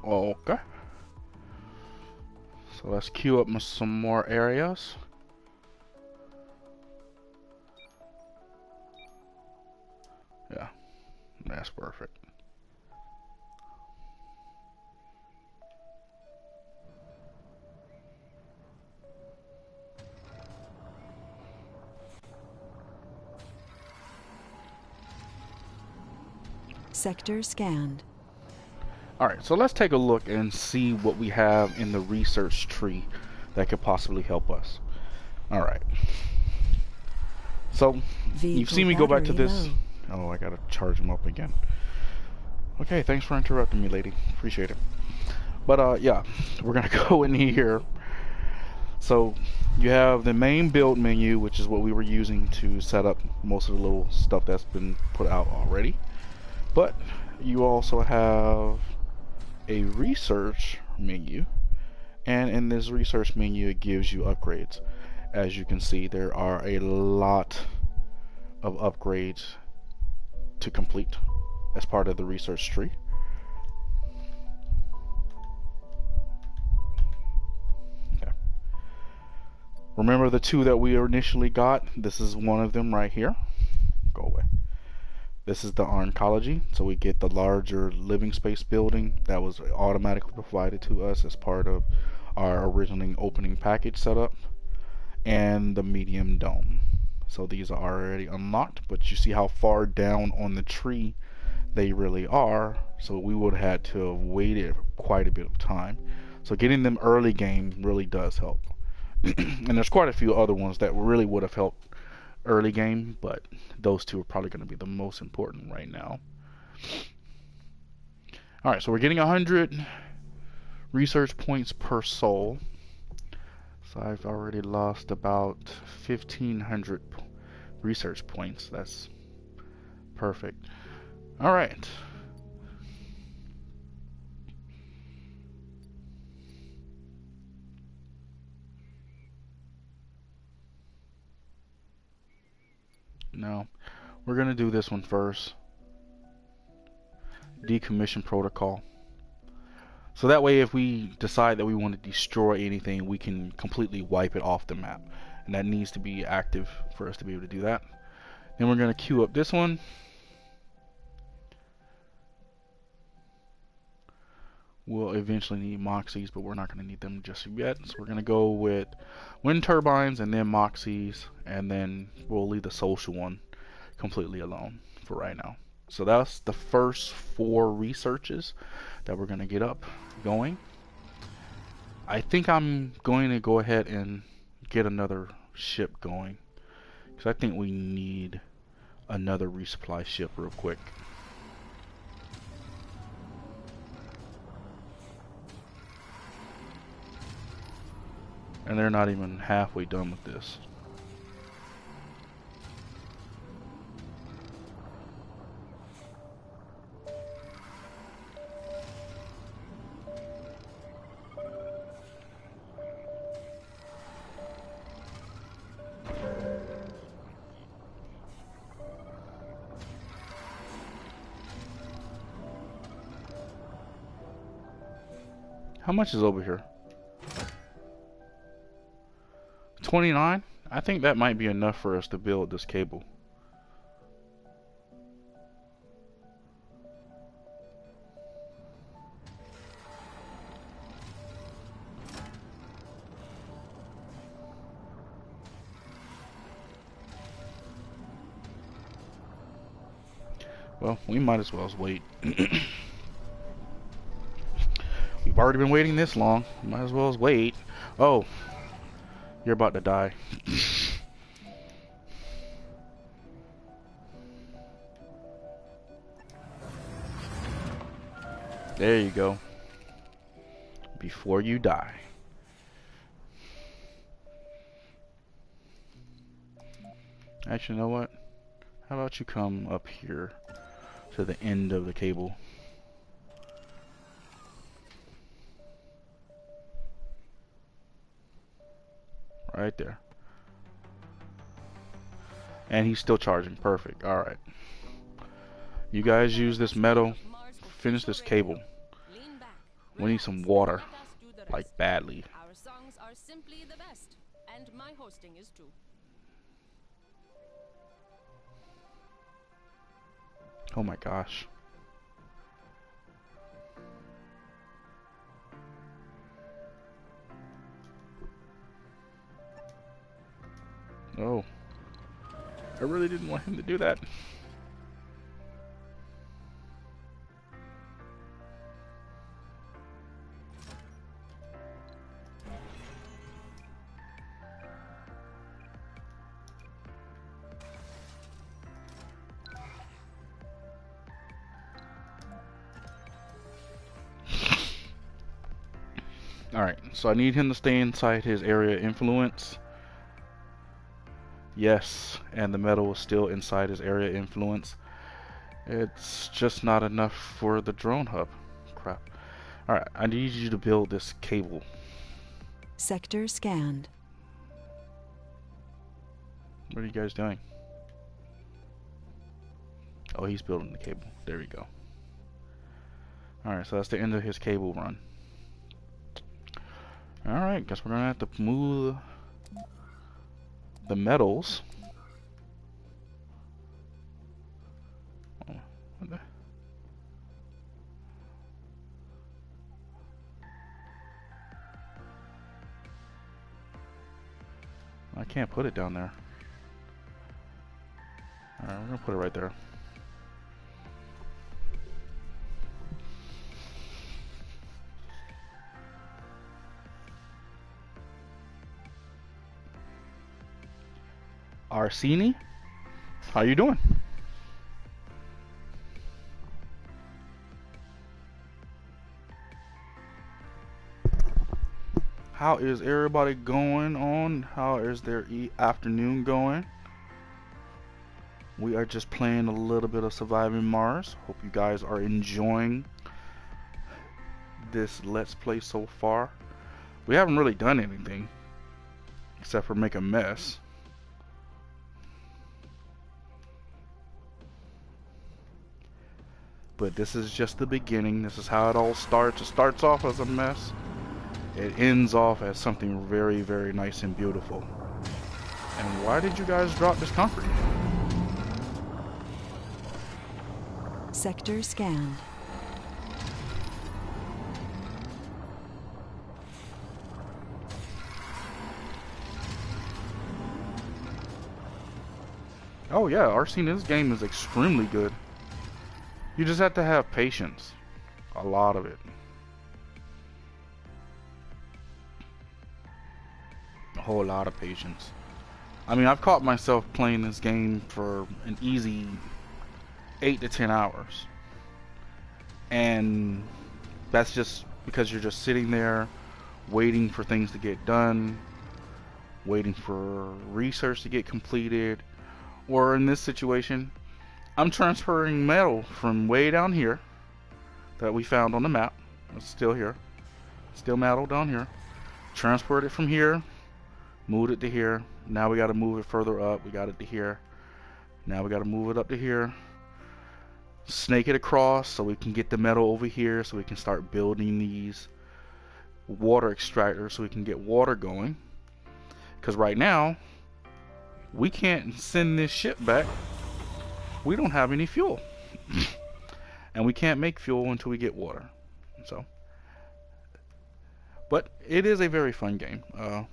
Okay. So let's queue up some more areas. Yeah, that's perfect. Sector scanned. Alright, so let's take a look and see what we have in the research tree that could possibly help us. Alright. So you've Vehicle seen me go back to battery this. low. Oh, I gotta charge him up again. Okay, thanks for interrupting me, lady. Appreciate it. But yeah, we're gonna go in here. So you have the main build menu, which is what we were using to set up most of the little stuff that's been put out already. But you also have a research menu, and in this research menu it gives you upgrades. As you can see, there are a lot of upgrades to complete as part of the research tree. Okay. Remember the two that we initially got? This is one of them right here. Go away. This is the oncology, so we get the larger living space building that was automatically provided to us as part of our original opening package setup, and the medium dome. So these are already unlocked, but you see how far down on the tree they really are, so we would have had to have waited quite a bit of time. So getting them early game really does help. And there's quite a few other ones that really would have helped early game, but those two are probably going to be the most important right now. Alright, so we're getting 100 research points per soul. So I've already lost about 1,500 research points. That's perfect. Alright. Now, we're going to do this one first. Decommission protocol. So that way if we decide that we want to destroy anything, we can completely wipe it off the map. And that needs to be active for us to be able to do that. Then we're going to queue up this one. We'll eventually need Moxies, but we're not going to need them just yet. So we're going to go with wind turbines and then Moxies, and then we'll leave the social one completely alone for right now. So that's the first 4 researches that we're going to get up going. I think I'm going to go ahead and get another ship going, because I think we need another resupply ship real quick. And they're not even halfway done with this. How much is over here? 29? I think that might be enough for us to build this cable. Well, we might as well wait. We've already been waiting this long. Might as well wait. Oh, you're about to die. There you go. Before you die. Actually, you know what? How about you come up here to the end of the cable? Right there. And he's still charging. Perfect. Alright. You guys use this metal. Finish this cable. We need some water. Like, badly. Our songs are simply the best, and my hosting is too. Oh my gosh. Oh. I really didn't want him to do that. Alright, so I need him to stay inside his area of influence. Yes, and the metal is still inside his area of influence. It's just not enough for the drone hub. Crap. Alright, I need you to build this cable. Sector scanned. What are you guys doing? Oh, he's building the cable. There we go. Alright, so that's the end of his cable run. Alright, guess we're gonna have to move the metals. Oh, what the? I can't put it down there. Alright, we're gonna put it right there. Arsini, how you doing? How is everybody going on? How is their afternoon going? We are just playing a little bit of Surviving Mars. Hope you guys are enjoying this Let's Play so far. We haven't really done anything except for make a mess. But this is just the beginning. This is how it all starts. It starts off as a mess. It ends off as something very, very nice and beautiful. And why did you guys drop this concrete? Sector scanned. Oh yeah, RC in this game is extremely good. You just have to have patience. A lot of it. A whole lot of patience. I mean, I've caught myself playing this game for an easy 8 to 10 hours. And that's just because you're just sitting there waiting for things to get done, waiting for research to get completed, or in this situation, I'm transferring metal from way down here that we found on the map. It's still here. Still metal down here. Transferred it from here, moved it to here. Now we got to move it further up. We got it to here. Now we got to move it up to here. Snake it across so we can get the metal over here so we can start building these water extractors so we can get water going. Because right now, we can't send this ship back. We don't have any fuel. And we can't make fuel until we get water. So, but it is a very fun game. I'm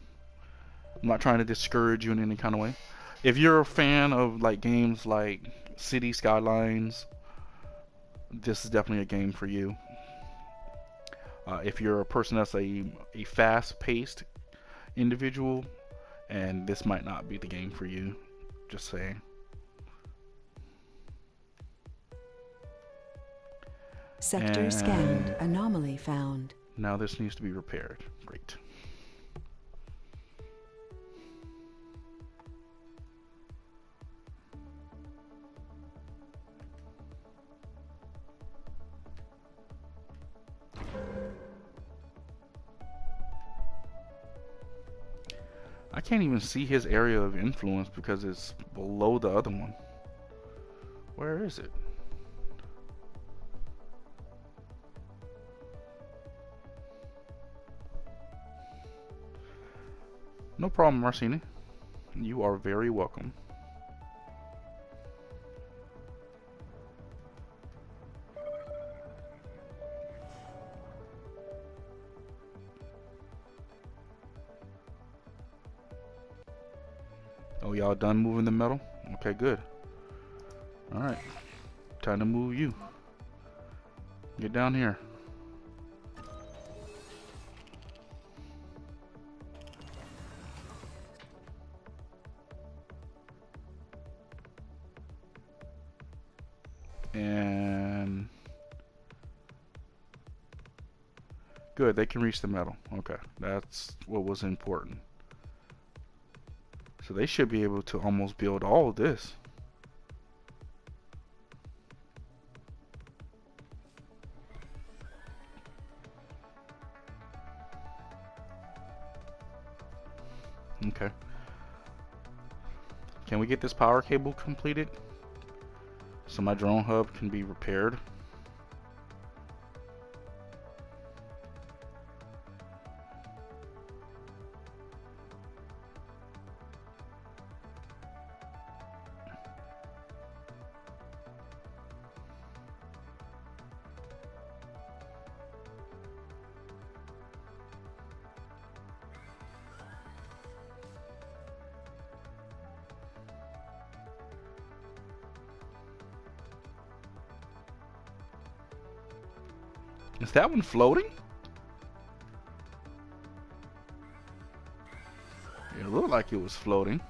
not trying to discourage you in any kind of way. If you're a fan of like games like City Skylines, this is definitely a game for you. If you're a person that's a fast-paced individual, and this might not be the game for you, just saying. Sector scanned. Anomaly found. Now this needs to be repaired. Great. I can't even see his area of influence because it's below the other one. Where is it? No problem, Marcini. You are very welcome. Oh, y'all done moving the metal? Okay, good. Alright. Time to move you. Get down here. And Good, they can reach the metal. Okay, that's what was important. So they should be able to almost build all of this. Okay. Can we get this power cable completed so my drone hub can be repaired? Is that one floating? It looked like it was floating.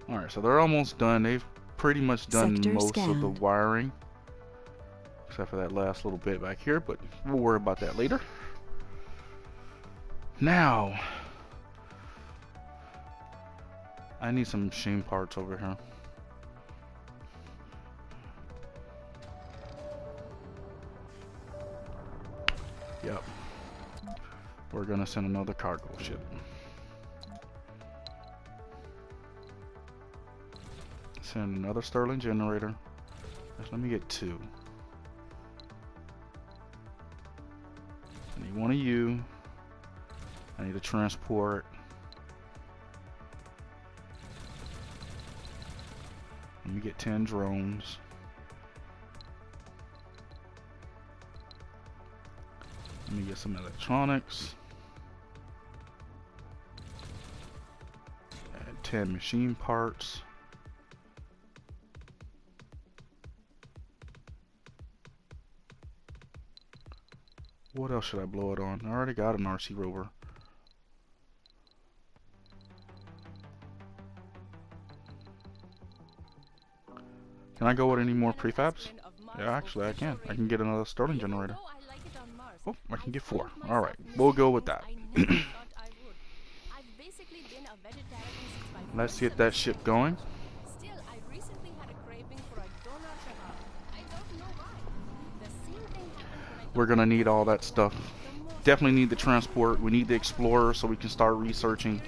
Alright, so they're almost done. They've pretty much done Sector most of the scanned. wiring. Except for that last little bit back here, but we'll worry about that later. Now, I need some machine parts over here. Yep. We're gonna send another cargo ship. Send another Stirling generator. Let me get 2. I need 1 of you. I need a transport. Let me get 10 drones. Let me get some electronics. Add 10 machine parts. What else should I blow it on? I already got an RC rover. Can I go with any more prefabs? Yeah, actually I can. I can get another Stirling generator. Oh, I can get 4. Alright, we'll go with that. Let's get that ship going. We're gonna need all that stuff. Definitely need the transport. We need the explorer so we can start researching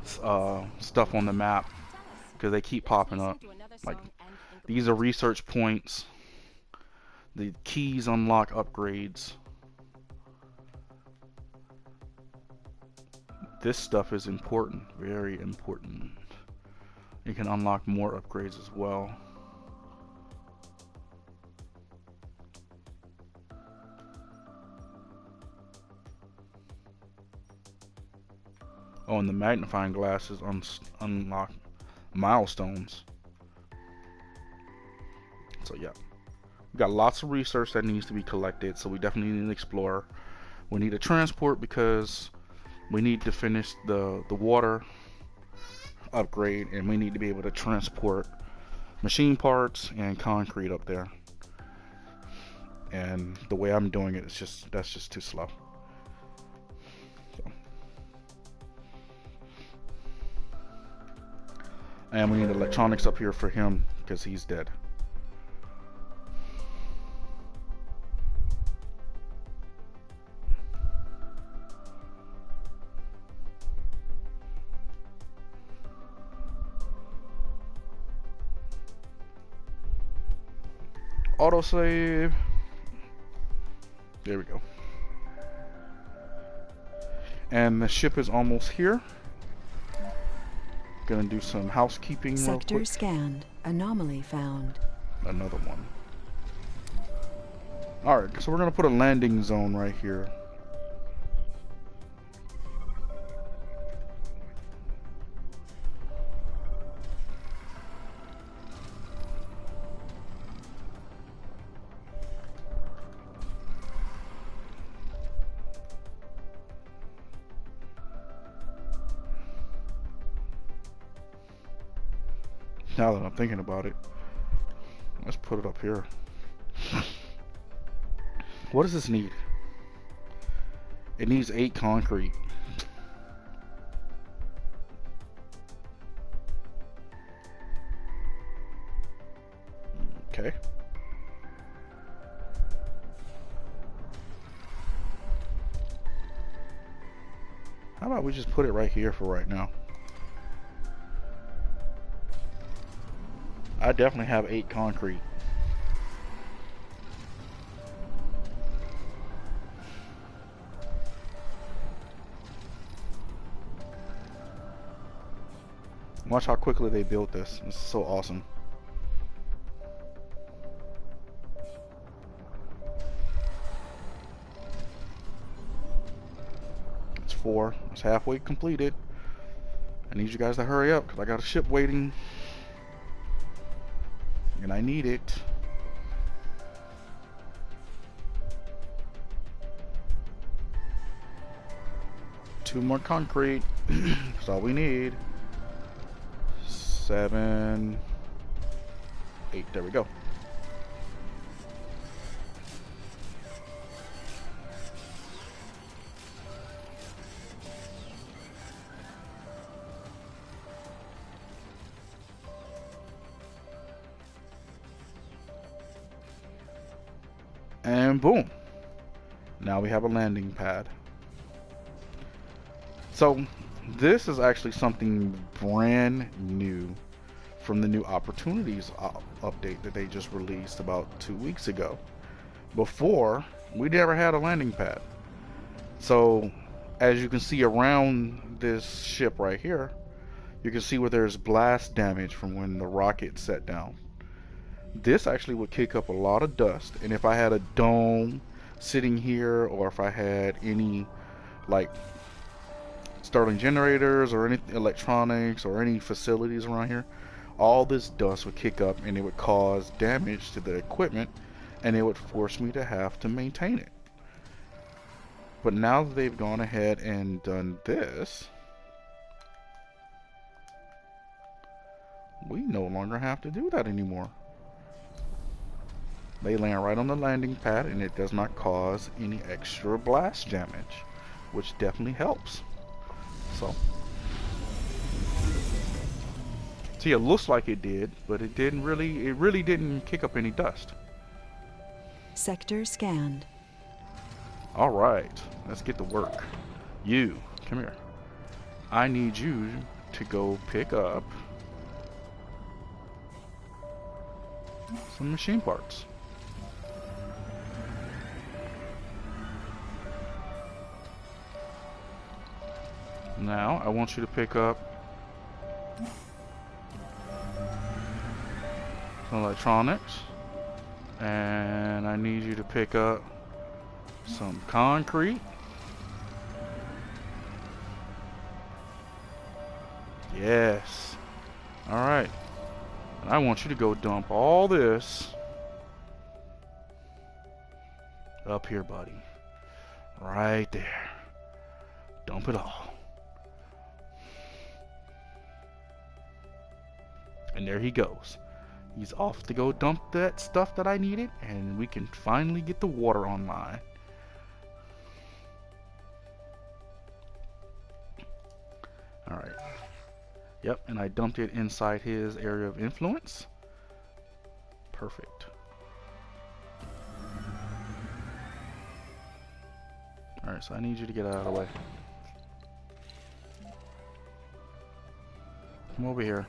stuff on the map, because they keep popping up. Like, these are research points. The keys unlock upgrades. This stuff is important, very important. You can unlock more upgrades as well. Oh, and the magnifying glasses unlock milestones. So yeah, we got lots of research that needs to be collected, so we definitely need an explorer. We need a transport because we need to finish the water upgrade, and we need to be able to transport machine parts and concrete up there. And the way I'm doing it is that's just too slow. So. And we need electronics up here for him because he's dead. Autosave. There we go. And the ship is almost here. Gonna do some housekeeping real Sector quick. scanned. Anomaly found. Another one. Alright, so we're gonna put a landing zone right here. Now that I'm thinking about it, let's put it up here. What does this need? It needs 8 concrete. Okay. How about we just put it right here for right now? I definitely have 8 concrete. Watch how quickly they built this. This is so awesome. It's 4. It's halfway completed. I need you guys to hurry up because I got a ship waiting. And I need it. Two more concrete. That's all we need. 7, 8. There we go. And boom. Now we have a landing pad. So this is actually something brand new from the new opportunities update that they just released about 2 weeks ago. Before, we never had a landing pad. So as you can see around this ship right here, you can see where there's blast damage from when the rocket set down. This actually would kick up a lot of dust, and if I had a dome sitting here, or if I had any like starting generators or any electronics or any facilities around here, all this dust would kick up and it would cause damage to the equipment, and it would force me to have to maintain it. But now that they've gone ahead and done this, we no longer have to do that anymore. They land right on the landing pad and it does not cause any extra blast damage, which definitely helps. So see, it looks like it did, but it really didn't kick up any dust. Sector scanned. All right, let's get to work. You, come here. I need you to go pick up some machine parts. Now, I want you to pick up some electronics, and I need you to pick up some concrete. Yes. Alright. And I want you to go dump all this up here, buddy. Right there. Dump it all. And there he goes. He's off to go dump that stuff that I needed, and we can finally get the water online. Alright. Yep, and I dumped it inside his area of influence. Perfect. Alright, so I need you to get out of the way. Come over here.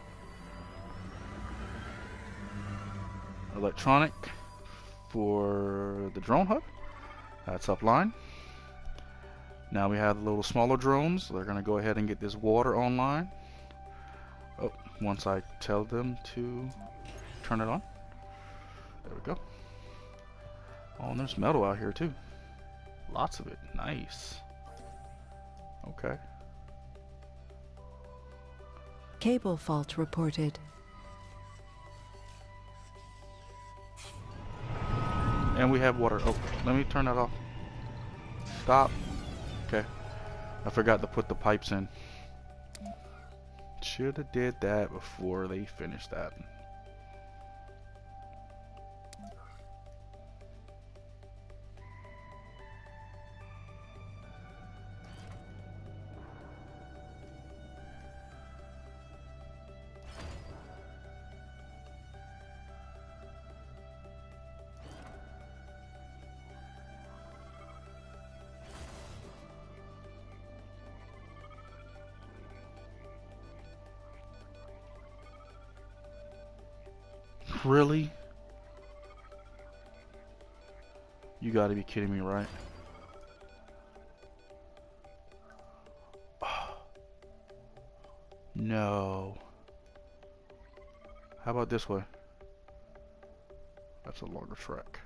Electronic for the drone hub. That's upline. Now we have the little smaller drones. They're going to go ahead and get this water online. Oh, once I tell them to turn it on. There we go. Oh, and there's metal out here too. Lots of it. Nice. Okay. Cable fault reported. And we have water. Oh, let me turn that off. Stop. Okay. I forgot to put the pipes in. should have did that before they finished that. Really? You gotta be kidding me, right? No. How about this way? That's a longer trek.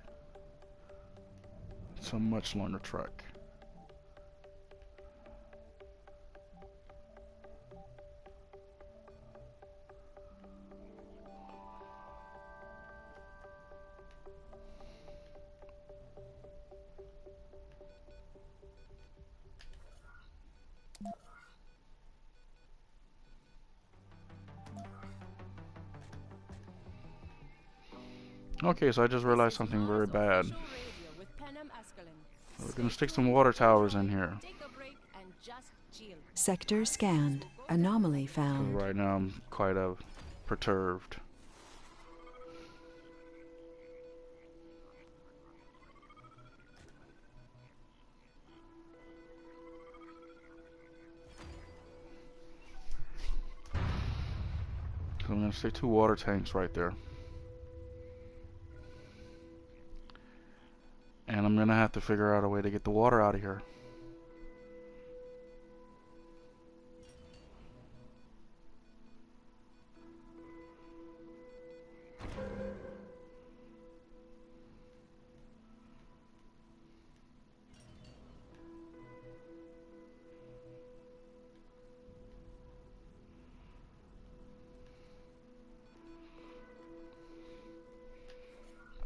It's a much longer trek. Okay, so I just realized something very bad. We're gonna stick some water towers in here. Sector scanned. Anomaly So found. right now I'm quite perturbed. So I'm gonna stick 2 water tanks right there. And I'm gonna have to figure out a way to get the water out of here.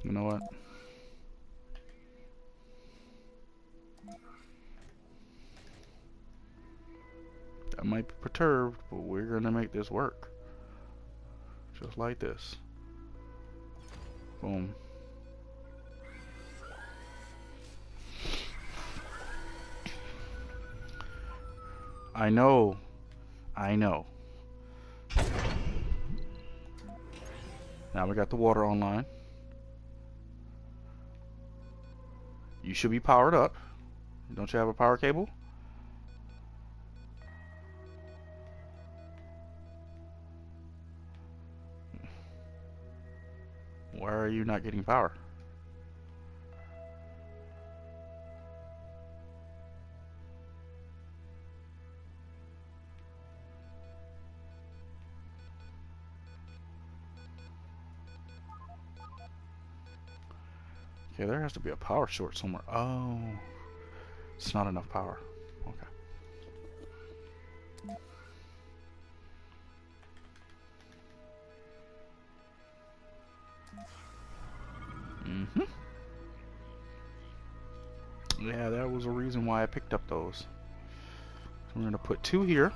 You know what? I might be perturbed, but we're gonna make this work. Just like this. Boom. I know. I know. Now we got the water online. You should be powered up. Don't you have a power cable? Why are you not getting power? Okay, there has to be a power short somewhere. Oh, it's not enough power. Okay. Mm-hmm. Yeah, that was a reason why I picked up those. So we're gonna put 2 here.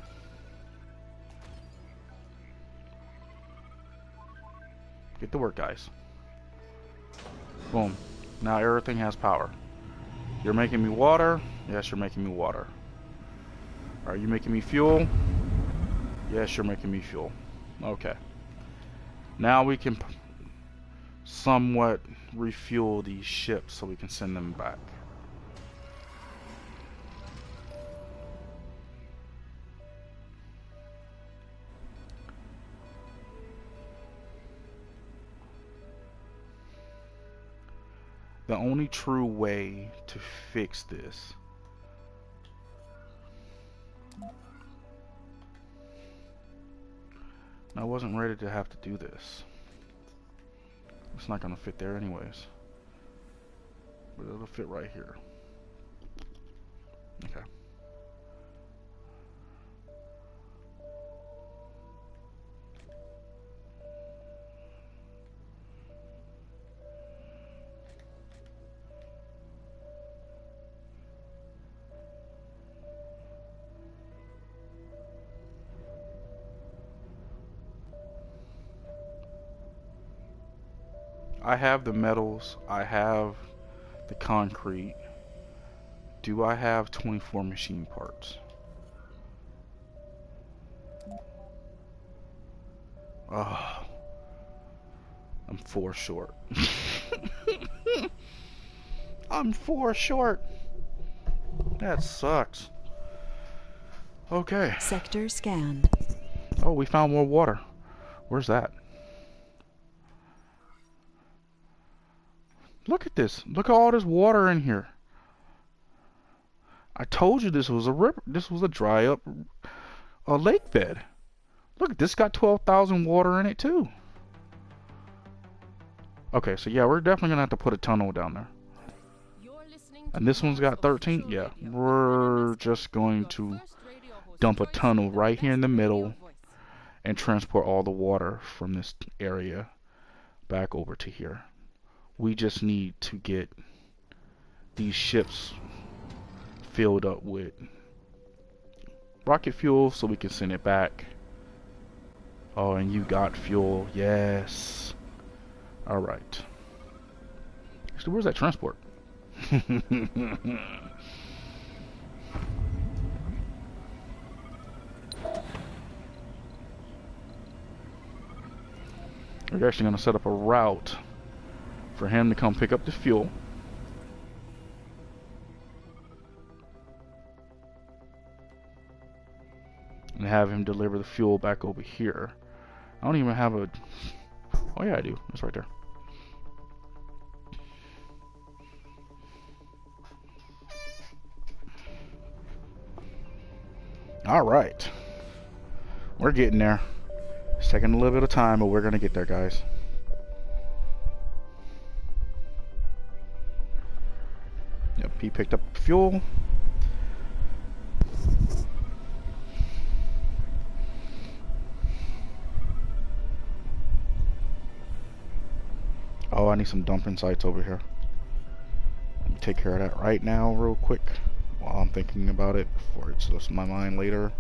Get to work, guys. Boom. Now everything has power. You're making me water. Yes, you're making me water. Are you making me fuel? Yes, you're making me fuel. Okay. Now we can somewhat refuel these ships so we can send them back. The only true way to fix this I wasn't ready to have to do this. It's not gonna fit there anyways. But it'll fit right here. Okay. I have the metals. I have the concrete. Do I have 24 machine parts? Oh, I'm 4 short. I'm 4 short. That sucks. Okay. Sector scanned. Oh, we found more water. Where's that? Look at this. Look at all this water in here. I told you this was a river. This was a dry up lake bed. Look, this got 12,000 water in it too. Okay, so yeah, we're definitely gonna have to put a tunnel down there. And this one's got 13. Yeah, we're just going to dump a tunnel right here in the middle and transport all the water from this area back over to here. We just need to get these ships filled up with rocket fuel so we can send it back. Oh, and you got fuel. Yes. Alright. Actually, where's that transport? We're actually going to set up a route for him to come pick up the fuel. And have him deliver the fuel back over here. I don't even have a... Oh yeah, I do. It's right there. Alright. We're getting there. It's taking a little bit of time, but we're going to get there, guys. Yep, he picked up fuel. Oh, I need some dumping sites over here. Let me take care of that right now real quick while I'm thinking about it before it slips my mind later.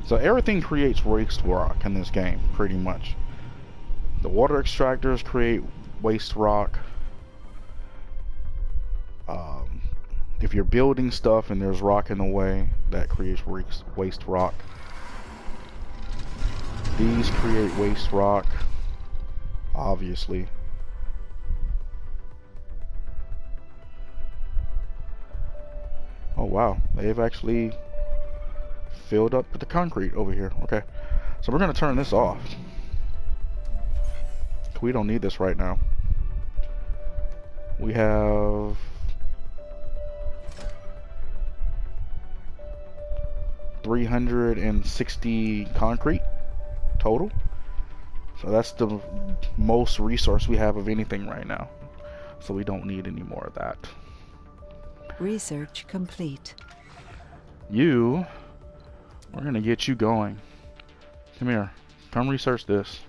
So everything creates waste rock in this game, pretty much. The water extractors create waste rock. If you're building stuff and there's rock in the way, that creates waste rock. These create waste rock, obviously. Oh wow, they've actually filled up with the concrete over here. Okay, so we're gonna turn this off. We don't need this right now. We have 360 concrete total. So that's the most resource we have of anything right now. So we don't need any more of that. Research complete. We're gonna get you going. Come here. Come research this.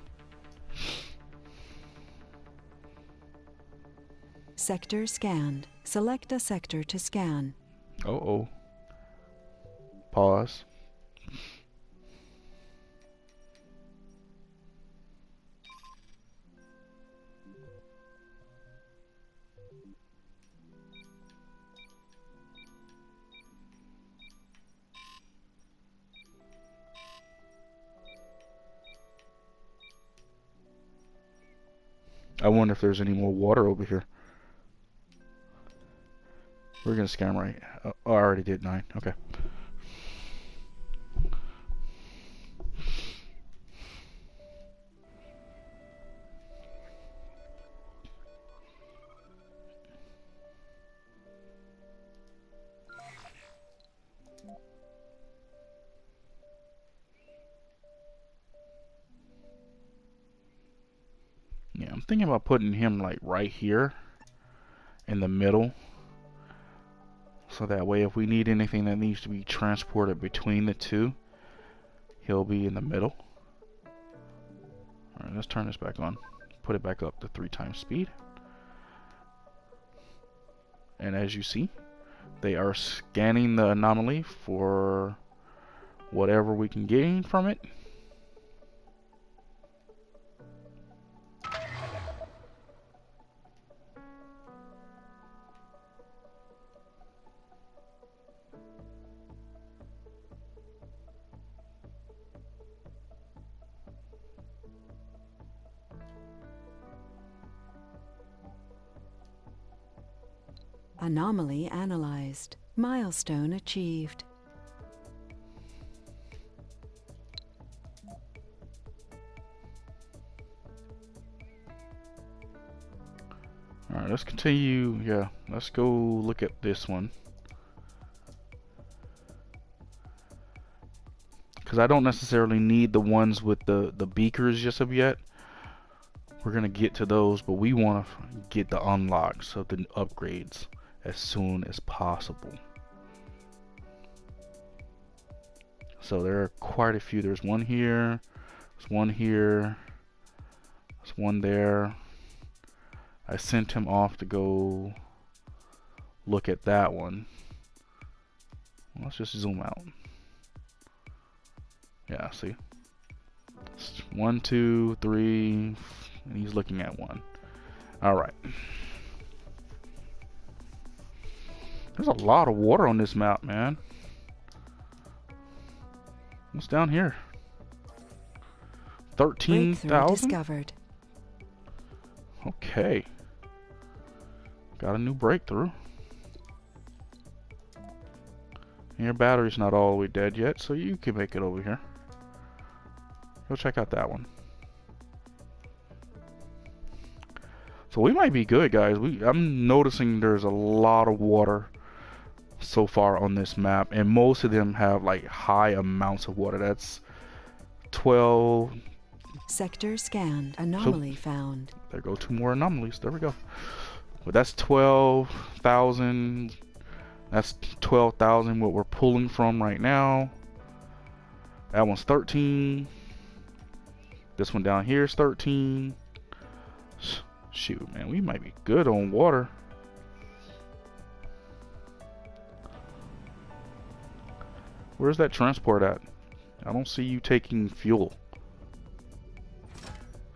Sector scanned. Select a sector to scan. Uh-oh. Pause. I wonder if there's any more water over here. We're gonna scan right. Oh, I already did 9. Okay. Yeah, I'm thinking about putting him like right here in the middle. So that way if we need anything that needs to be transported between the two, he'll be in the middle. Alright, let's turn this back on. Put it back up to 3 times speed. And as you see, they are scanning the anomaly for whatever we can gain from it. Anomaly analyzed. Milestone achieved. Alright, let's continue. Yeah, let's go look at this one. Because I don't necessarily need the ones with the beakers just of yet. We're going to get to those, but we want to get the unlocks of the upgrades as soon as possible. So there are quite a few. There's one here, there's one here, there's one there. I sent him off to go look at that one. Let's just zoom out. Yeah, see? It's 1, 2, 3, and he's looking at 1. Alright. There's a lot of water on this map, man. What's down here? 13,000? Discovered. Okay. Got a new breakthrough. And your battery's not all the way dead yet, so you can make it over here. Go check out that one. So we might be good, guys. I'm noticing there's a lot of water so far on this map, and most of them have like high amounts of water. That's 12. Sector scanned. Anomaly found. There go 2 more anomalies. There we go. But that's 12,000. That's 12,000 what we're pulling from right now. That one's 13. This one down here is 13. Shoot, man, we might be good on water. Where's that transport at? I don't see you taking fuel.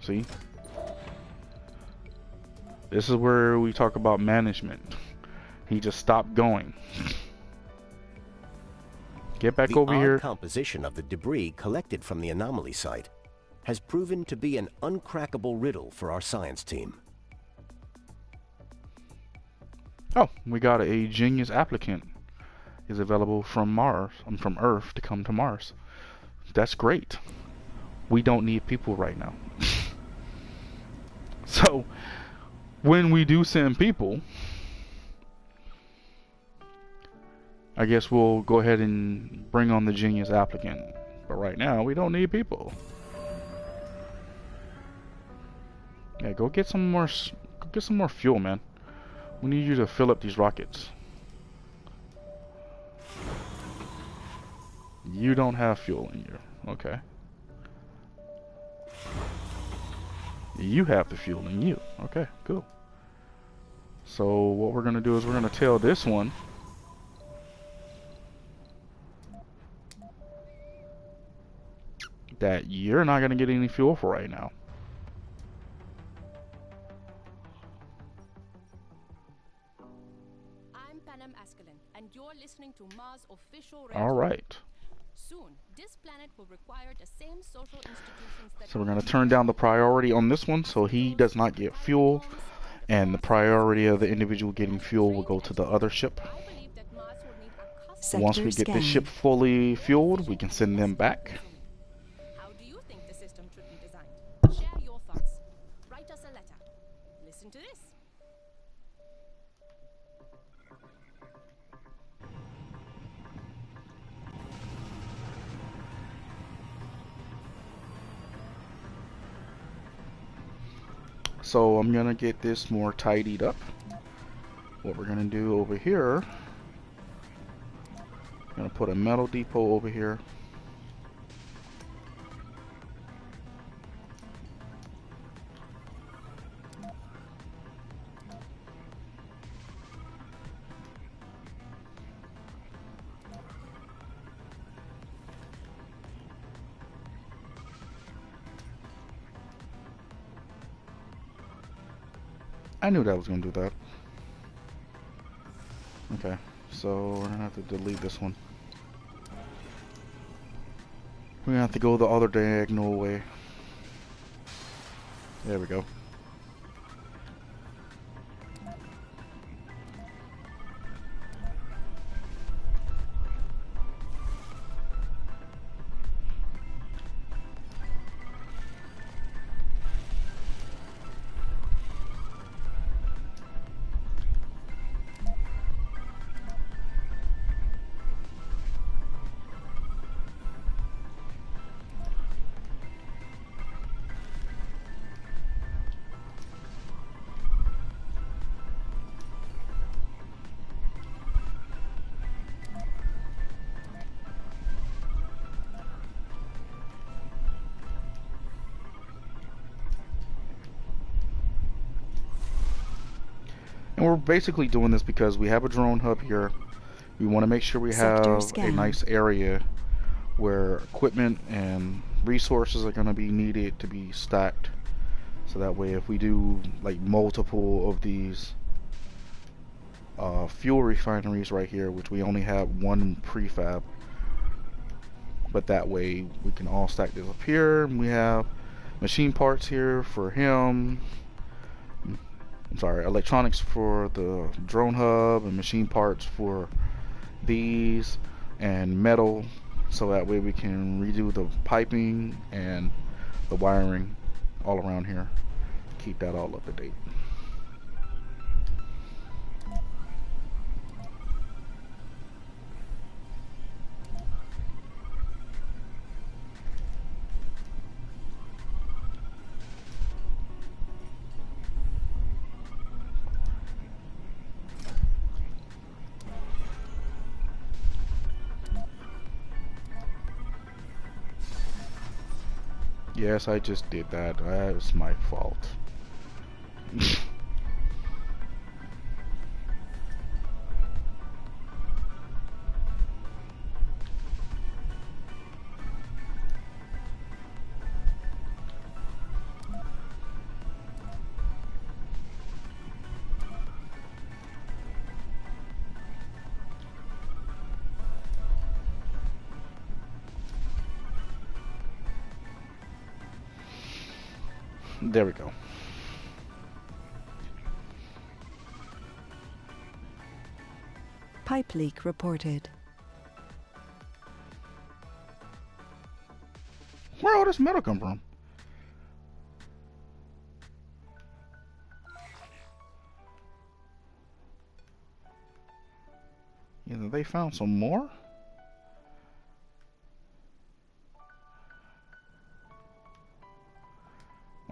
See? This is where we talk about management. He just stopped going. Get back over here. The composition of the debris collected from the anomaly site has proven to be an uncrackable riddle for our science team. Oh, we got a genius applicant is available from Mars, from Earth to come to Mars. That's great. We don't need people right now. So, when we do send people, I guess we'll go ahead and bring on the genius applicant. But right now, we don't need people. Yeah, go get some more fuel, man. We need you to fill up these rockets. You don't have fuel in you. Okay. You have the fuel in you. Okay, cool. So what we're gonna do is we're gonna tell this one that you're not gonna get any fuel for right now. And you're listening to Mars official radio. All right. Soon, this planet will require the same social institutions that So we're going to turn down the priority on this one so he does not get fuel, and the priority of the individual getting fuel will go to the other ship. I believe that Mars will need a custom. Once we get the ship fully fueled, we can send them back. How do you think the system should be designed? Share your thoughts. Write us a letter. Listen to this. So I'm gonna get this more tidied up. What we're gonna do over here, I'm gonna put a metal depot over here. I knew that was gonna do that. Okay, so we're gonna have to delete this one. We're gonna have to go the other diagonal way. There we go. And we're basically doing this because we have a drone hub here. We want to make sure we Sector have a scan. nice area where equipment and resources are going to be needed to be stacked. So that way if we do like multiple of these fuel refineries right here, which we only have one prefab, but that way we can all stack this up here, and we have machine parts here for him. I'm sorry, electronics for the drone hub and machine parts for these, and metal, so that way we can redo the piping and the wiring all around here. Keep that all up to date. Yes, I just did that. That was my fault. There we go. Pipe leak reported. Where all this metal come from? Either they found some more?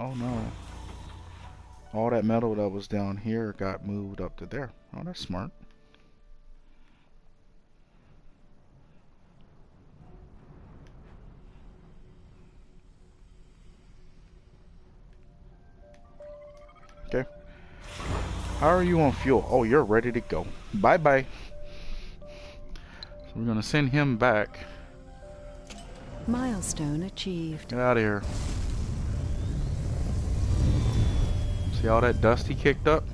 Oh no. All that metal that was down here got moved up to there. Oh, that's smart. Okay. How are you on fuel? Oh, you're ready to go. Bye-bye. So we're gonna send him back. Milestone achieved. Get out of here. See all that dust he kicked up?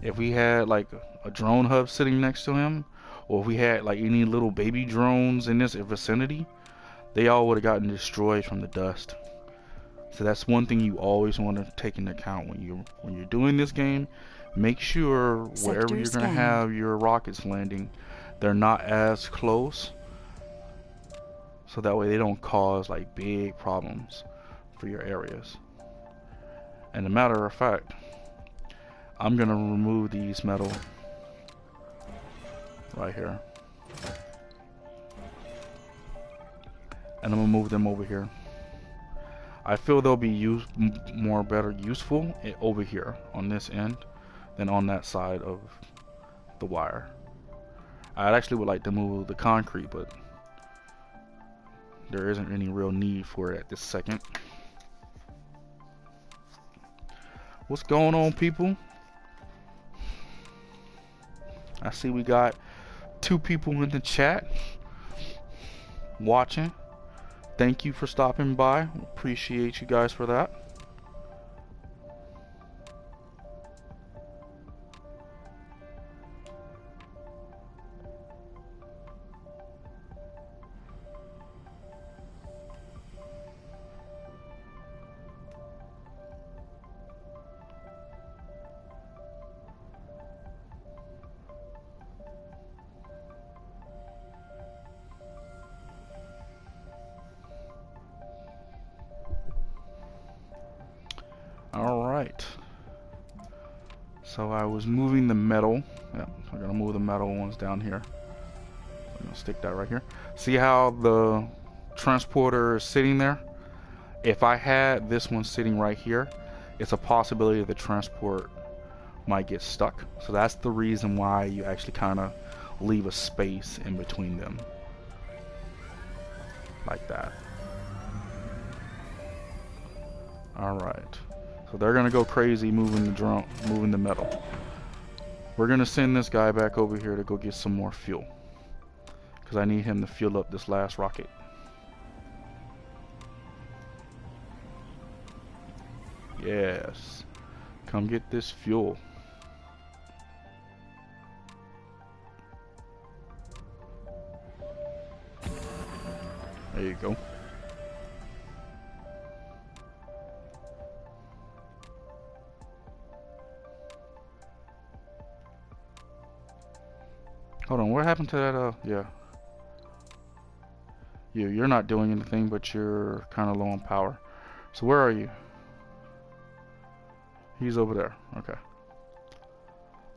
If we had like a drone hub sitting next to him, or if we had like any little baby drones in this vicinity, they all would have gotten destroyed from the dust. So that's one thing you always want to take into account when you're doing this game. Make sure wherever Sector you're scan. gonna have your rockets landing, they're not as close, so that way they don't cause like big problems for your areas. And a matter of fact, I'm gonna remove these metal right here, and I'm gonna move them over here. I feel they'll be more better useful over here on this end than on that side of the wire. I actually would like to move the concrete, but there isn't any real need for it at this second. What's going on, people? I see we got 2 people in the chat watching. Thank you for stopping by. Appreciate you guys for that. Alright. So I was moving the metal. Yeah, so I'm gonna move the metal ones down here. I'm gonna stick that right here. See how the transporter is sitting there? If I had this one sitting right here, it's a possibility the transport might get stuck. So that's the reason why you actually kind of leave a space in between them. Like that. Alright. So they're gonna go crazy moving the metal. We're gonna send this guy back over here to go get some more fuel, because I need him to fuel up this last rocket. Yes. Come get this fuel. There you go. Hold on, what happened to that, yeah. You're not doing anything, but you're kind of low on power. So where are you? He's over there, okay.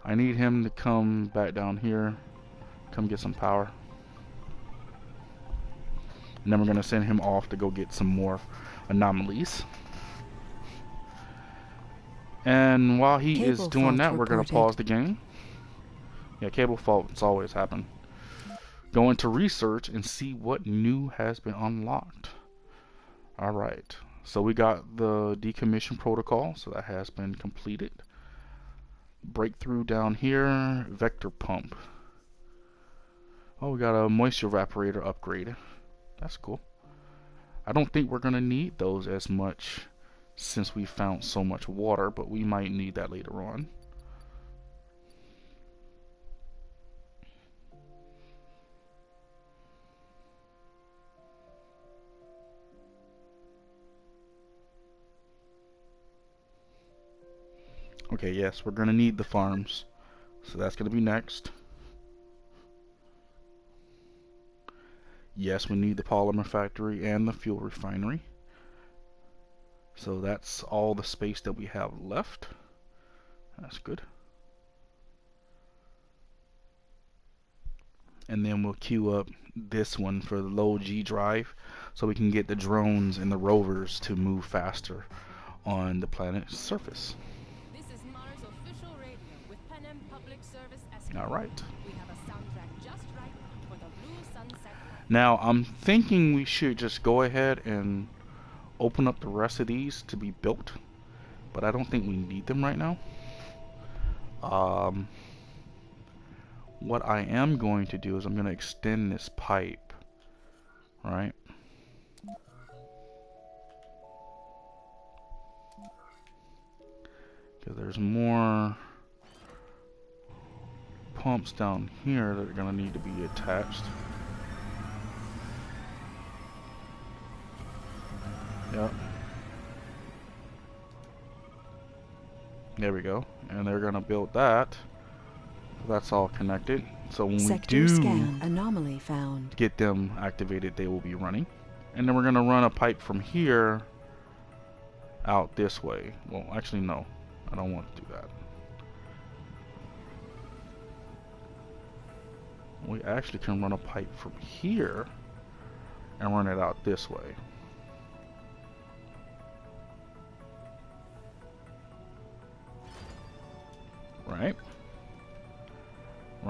I need him to come back down here, come get some power. And then we're gonna send him off to go get some more anomalies. And while he is doing that, we're gonna pause the game. Yeah, cable faults always happen. Go into research and see what new has been unlocked. Alright, so we got the decommission protocol, so that has been completed. Breakthrough down here, vector pump. Oh, we got a moisture evaporator upgrade. That's cool. I don't think we're gonna need those as much since we found so much water, but we might need that later on. Okay, yes, we're gonna need the farms, so that's gonna be next. Yes, we need the polymer factory and the fuel refinery. So that's all the space that we have left. That's good. And then we'll queue up this one for the low G drive, so we can get the drones and the rovers to move faster on the planet's surface. This is Mars official radio with Pan Am Public Service Escort. All right. We have a soundtrack just right for the blue sunset. Now I'm thinking we should just go ahead and open up the rest of these to be built, but I don't think we need them right now. What I am going to do is I'm going to extend this pipe, right? Because there's more pumps down here that are going to need to be attached. Yep. There we go. And they're going to build that. That's all connected. So when Sector we do scan anomaly found. get them activated, they will be running. And then we're going to run a pipe from here out this way. Well, actually, no. I don't want to do that. We actually can run a pipe from here and run it out this way.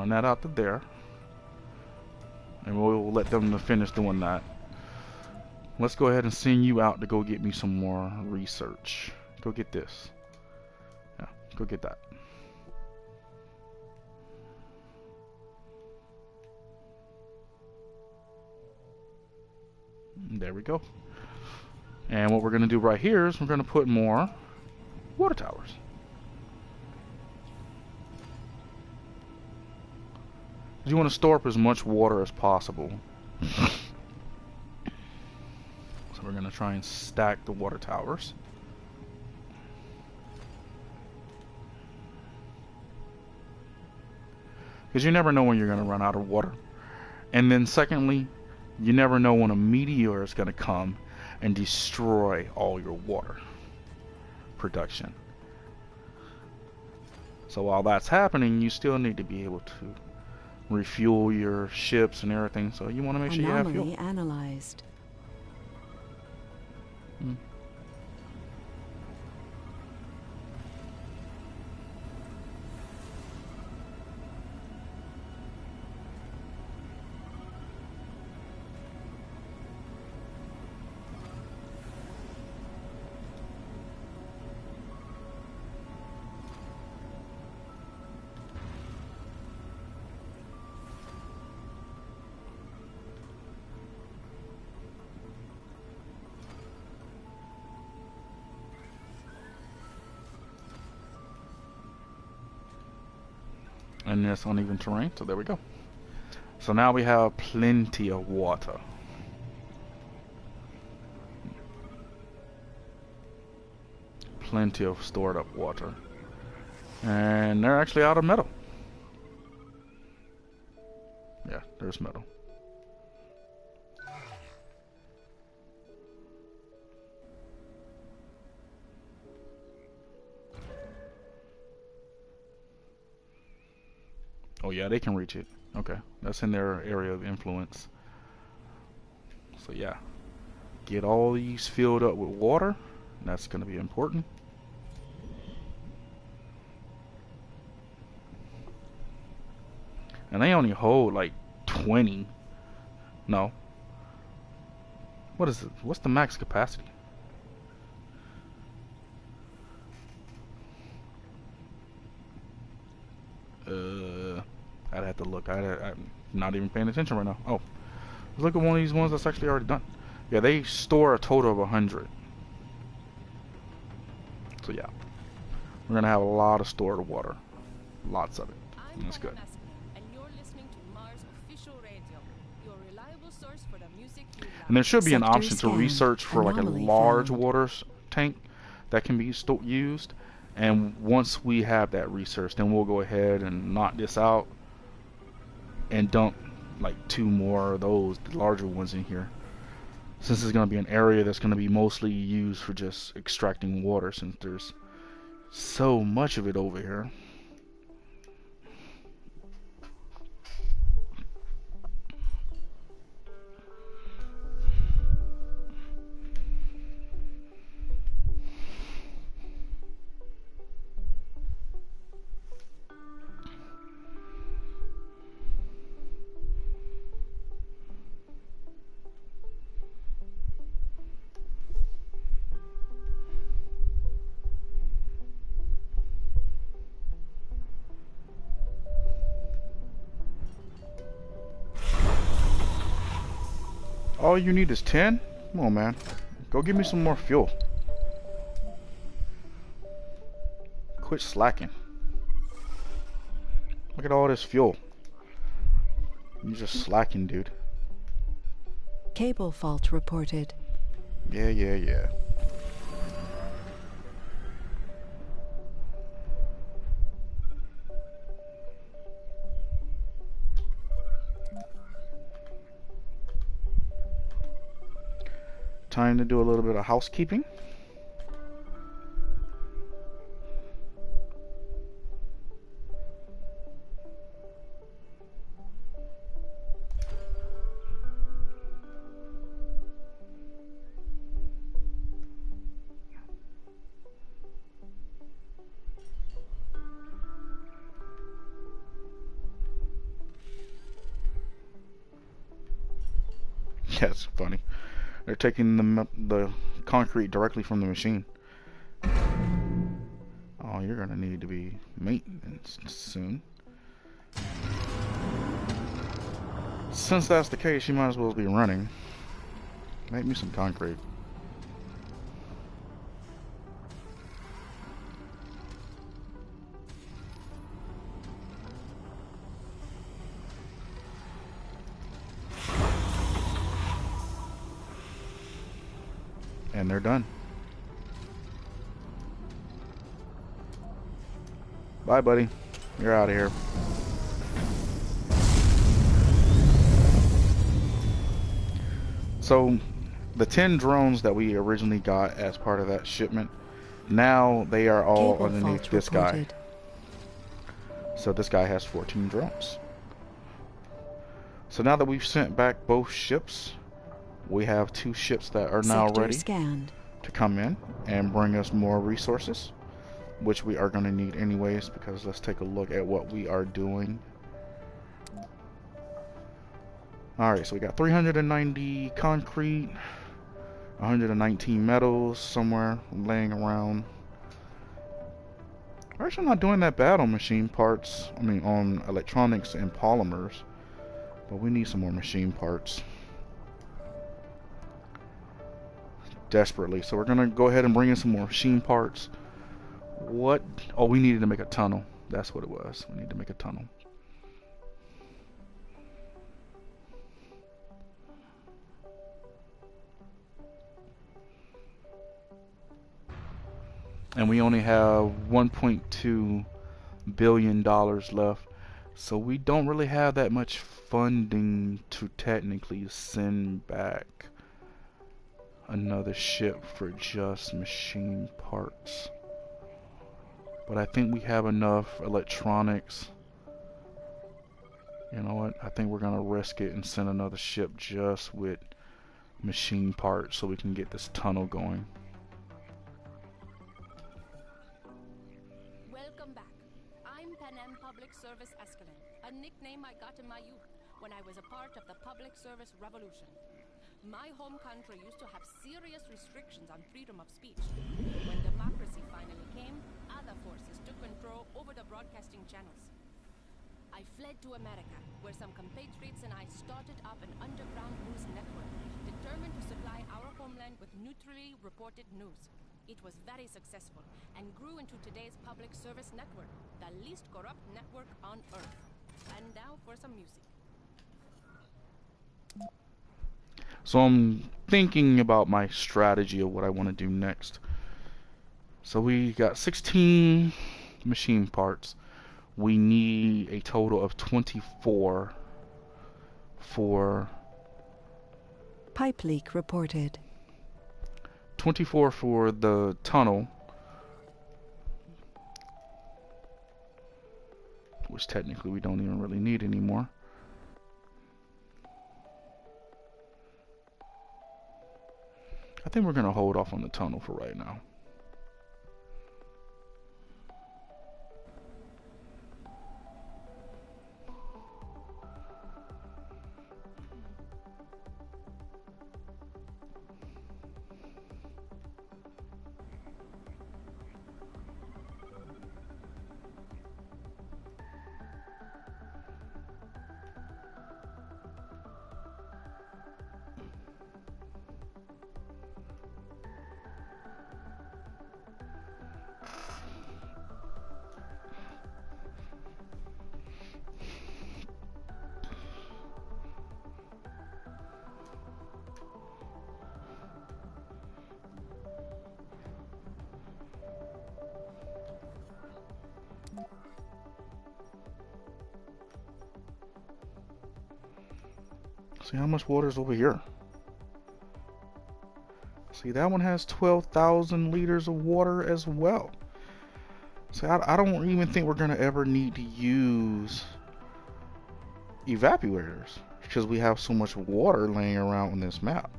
run that out to there. And we'll let them finish doing that. Let's go ahead and send you out to go get me some more research. Go get this. Yeah, go get that. There we go. And what we're going to do right here is we're going to put more water towers. You want to store up as much water as possible. So we're going to try and stack the water towers. Because you never know when you're going to run out of water. And then secondly, you never know when a meteor is going to come and destroy all your water production. So while that's happening, you still need to be able to refuel your ships and everything. So you want to make sure you have fuel. Anomaly analyzed. And this uneven terrain, so there we go. So now we have plenty of water. Plenty of stored up water. And they're actually out of metal. Yeah, there's metal. Oh yeah, they can reach it. Okay, that's in their area of influence. So yeah, get all these filled up with water. That's going to be important. And they only hold like 20. No. What is it? What's the max capacity? I'd have to look. I'm not even paying attention right now. Oh, let's look at one of these ones that's actually already done. Yeah, they store a total of 100. So yeah, we're gonna have a lot of stored water, lots of it. And that's good. And you're listening to Mars Official Radio, your reliable source for the music you love. And there should be an Sector option to scan. research for like a Anomaly large found. water tank that can be used. And once we have that research, then we'll go ahead and knock this out and dump like 2 more of those, the larger ones in here. Since it's going to be an area that's going to be mostly used for just extracting water, since there's so much of it over here. All you need is 10? Come on, man. Go give me some more fuel. Quit slacking. Look at all this fuel. You're just slacking, dude. Cable fault reported. Yeah. Time to do a little bit of housekeeping. That's funny. They're taking the concrete directly from the machine. Oh, you're gonna need to be maintenance soon. Since that's the case, you might as well be running. Make me some concrete. And they're done. Bye, buddy. You're out of here. So, the 10 drones that we originally got as part of that shipment, now they are all Cable underneath fault this reported. guy. So this guy has 14 drones. So now that we've sent back both ships, we have 2 ships that are now Sector ready scanned. to come in and bring us more resources, which we are going to need anyways, because let's take a look at what we are doing. Alright, so we got 390 concrete, 119 metals somewhere laying around. We're actually not doing that bad on machine parts, I mean on electronics and polymers, but we need some more machine parts desperately. So we're gonna go ahead and bring in some more machine parts. What? Oh, we needed to make a tunnel. That's what it was. We need to make a tunnel. And we only have $1.2 billion left. So we don't really have that much funding to technically send back another ship for just machine parts. But I think we have enough electronics. You know what? I think we're gonna risk it and send another ship just with machine parts so we can get this tunnel going. Welcome back. I'm Pan Am Public Service Escalon, a nickname I got in my youth when I was a part of the Public Service Revolution. My home country used to have serious restrictions on freedom of speech. When democracy finally came, other forces took control over the broadcasting channels. I fled to America, where some compatriots and I started up an underground news network, determined to supply our homeland with neutrally reported news. It was very successful and grew into today's public service network, the least corrupt network on Earth. And now for some music. So I'm thinking about my strategy of what I want to do next. So we got 16 machine parts. We need a total of 24 for Pipe leak reported. 24 for the tunnel, which technically we don't even really need anymore. I think we're gonna hold off on the tunnel for right now. See how much water is over here. See, that one has 12,000 liters of water as well. See, I don't even think we're gonna ever need to use evaporators because we have so much water laying around on this map.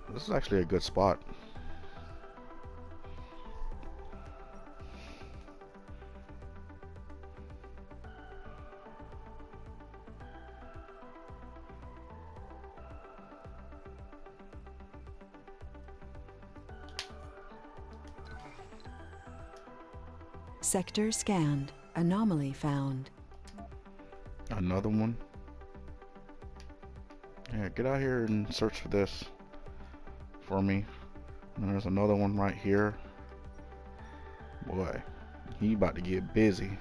This is actually a good spot. Sector scanned. Anomaly found. Another one. Yeah, get out here and search for this for me. And there's another one right here. Boy, he about to get busy.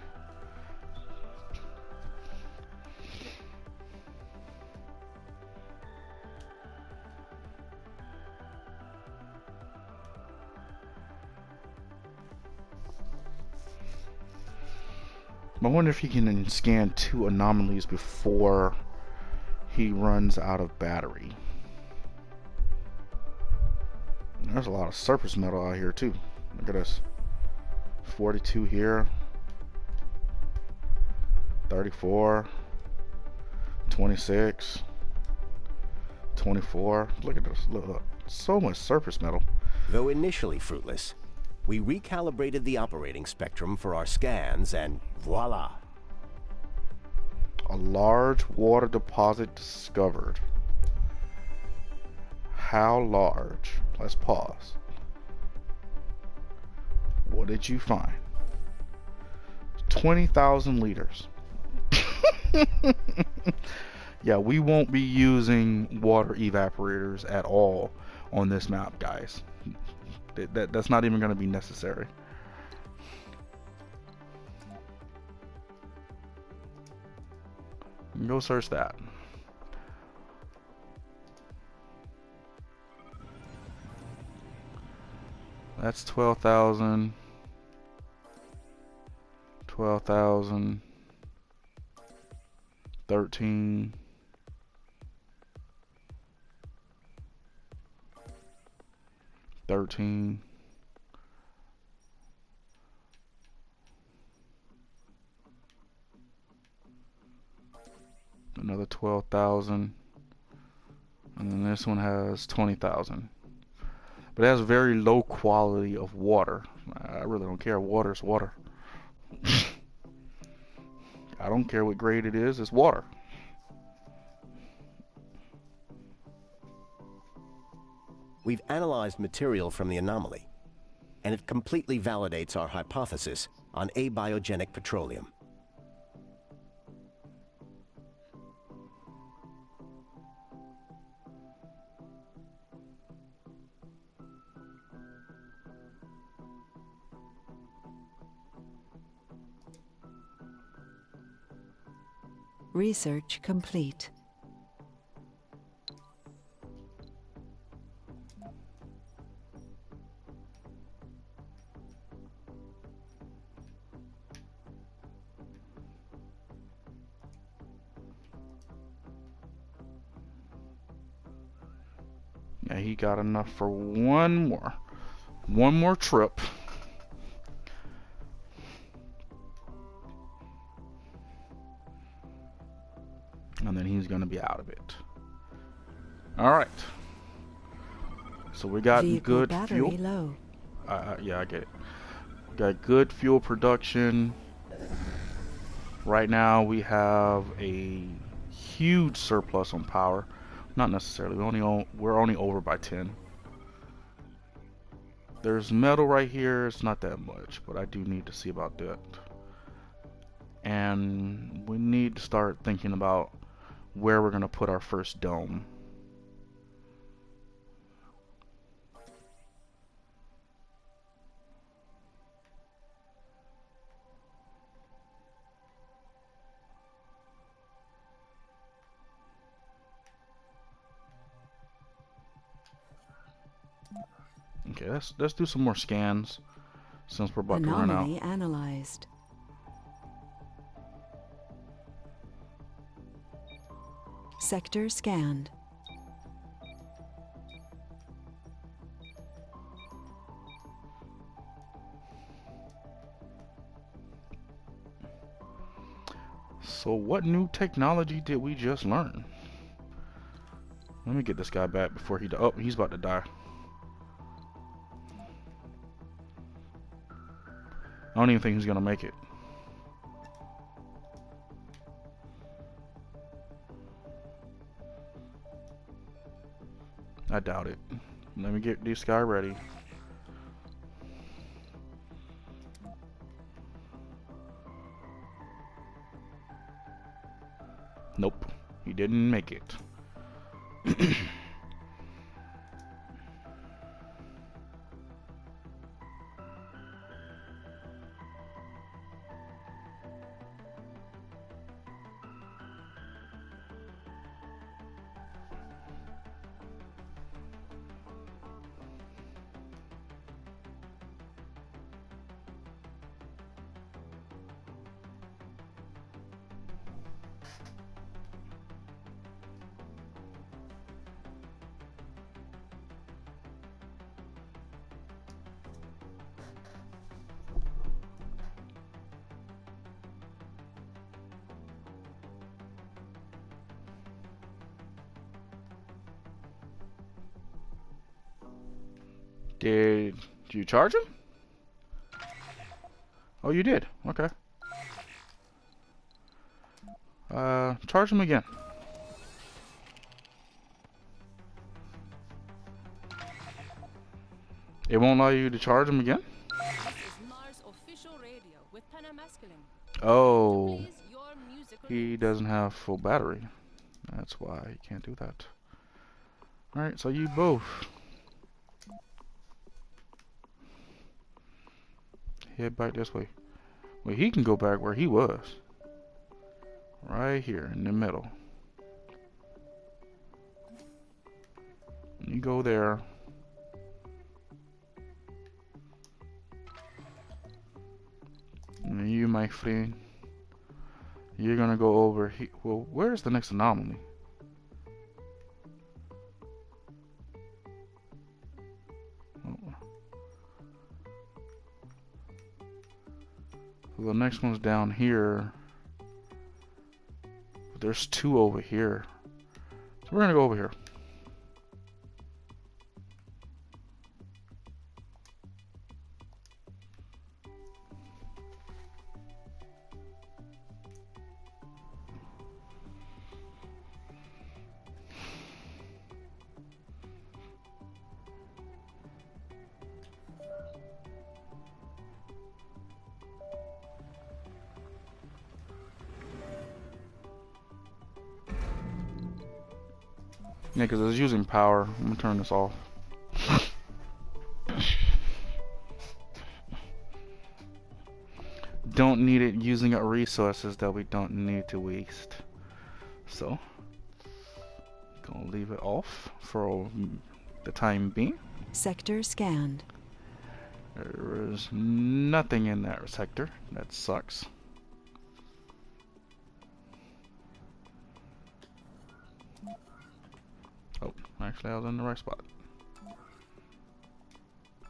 I wonder if he can scan 2 anomalies before he runs out of battery. There's a lot of surface metal out here too. Look at this. 42 here. 34. 26. 24. Look at this. Look. So much surface metal. Though initially fruitless, we recalibrated the operating spectrum for our scans and voila! A large water deposit discovered. How large? Let's pause. What did you find? 20,000 liters. Yeah, we won't be using water evaporators at all on this map, guys. That's not even going to be necessary. Go search that. That's 12,000. 12,000. 13. 13. Another 12,000. And then this one has 20,000. But it has very low quality of water. I really don't care. Water's water. I don't care what grade it is. It's water. We've analyzed material from the anomaly, and it completely validates our hypothesis on abiogenic petroleum. Research complete. Yeah, he got enough for one more trip. And then he's gonna be out of it. All right. So we got Vehicle good battery fuel. low. Yeah, I get it. Got good fuel production. Right now we have a huge surplus on power. Not necessarily. We're only over by 10. There's metal right here. It's not that much, but I do need to see about that. And we need to start thinking about where we're gonna put our first dome. Okay, let's do some more scans since we're about to run out. Anomaly analyzed. Sector scanned. So what new technology did we just learn? Let me get this guy back before he oh, he's about to die. I don't even think he's gonna make it. I doubt it. Let me get this guy ready. Nope, he didn't make it. Did you charge him? Oh, you did. Okay. Charge him again. It won't allow you to charge him again? This is Mars official radio with Panamasculine. Oh, Please your musical he needs. doesn't have full battery. That's why he can't do that. Alright, so you both head back this way. Well, he can go back where he was. Right here in the middle. You go there. And you, my friend, you're gonna go over here. Well, where's the next anomaly? Oh. So the next one's down here. But there's two over here. So we're gonna go over here. Yeah, because it's using power. I'm gonna turn this off. Don't need it using up resources that we don't need to waste. So, gonna leave it off for the time being. Sector scanned. There is nothing in that sector. That sucks. Oh, actually I was in the right spot.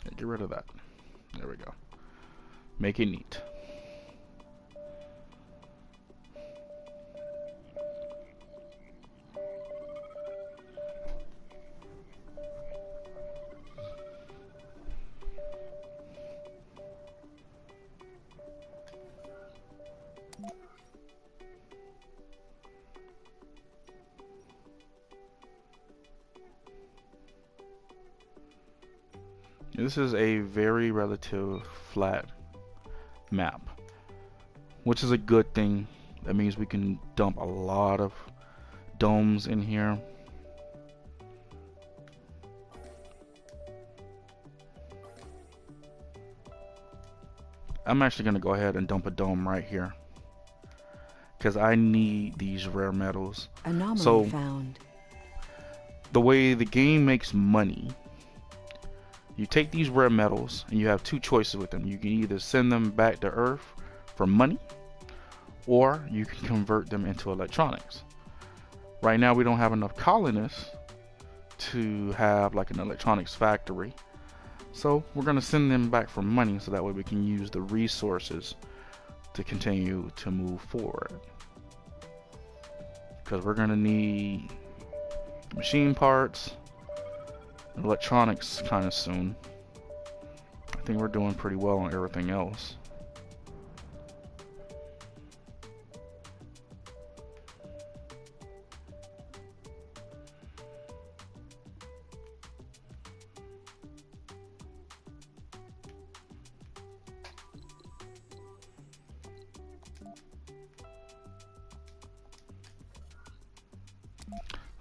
Yeah, get rid of that. There we go. Make it neat. This is a very relative flat map, which is a good thing. That means we can dump a lot of domes in here. I'm actually going to go ahead and dump a dome right here, because I need these rare metals. Anomaly So, found. the way the game makes money, you take these rare metals and you have two choices with them. You can either send them back to Earth for money, or you can convert them into electronics. Right now we don't have enough colonists to have like an electronics factory, so we're going to send them back for money so that way we can use the resources to continue to move forward, because we're going to need machine parts, electronics kind of soon. I think we're doing pretty well on everything else.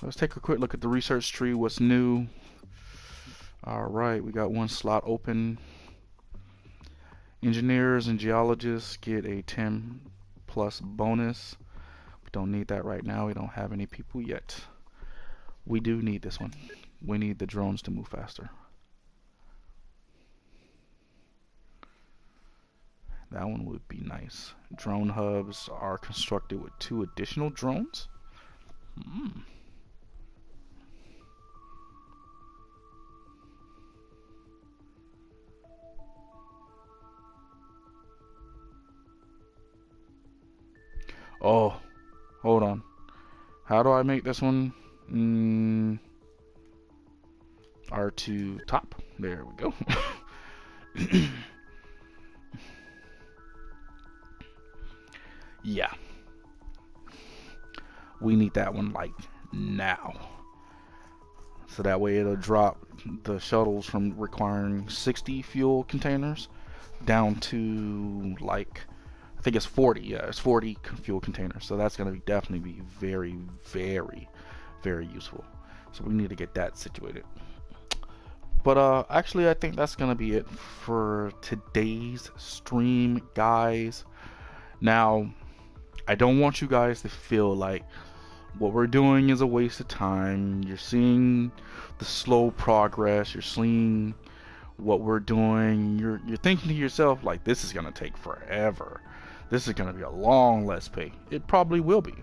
Let's take a quick look at the research tree. What's new? All right, we got one slot open. Engineers and geologists get a 10 plus bonus. We don't need that right now. We don't have any people yet. We do need this one. We need the drones to move faster. That one would be nice. Drone hubs are constructed with 2 additional drones. Oh, hold on. How do I make this one? R2 top. There we go. Yeah. We need that one like now. So that way it'll drop the shuttles from requiring 60 fuel containers down to like, I think it's 40. Yeah, it's 40 fuel containers. So that's going to definitely be very, very, very useful. So we need to get that situated. But actually, I think that's going to be it for today's stream, guys. Now, I don't want you guys to feel like what we're doing is a waste of time. You're seeing the slow progress. You're seeing what we're doing. You're thinking to yourself like, this is going to take forever. This is going to be a long Let's Play. It probably will be.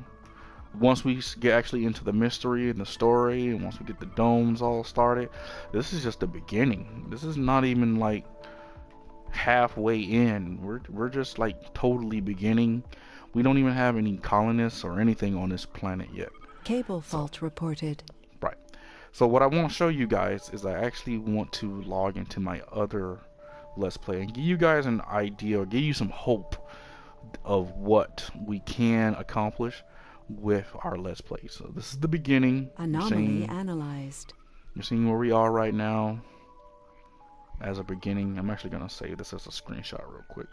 Once we get actually into the mystery and the story, and once we get the domes all started, this is just the beginning. This is not even like halfway in. We're just like totally beginning. We don't even have any colonists or anything on this planet yet. Cable fault reported. Right. So what I want to show you guys is I actually want to log into my other Let's Play and give you guys an idea, or give you some hope of what we can accomplish with our Let's Play. So this is the beginning. Anomaly analyzed. You're seeing where we are right now as a beginning. I'm actually going to save this as a screenshot real quick.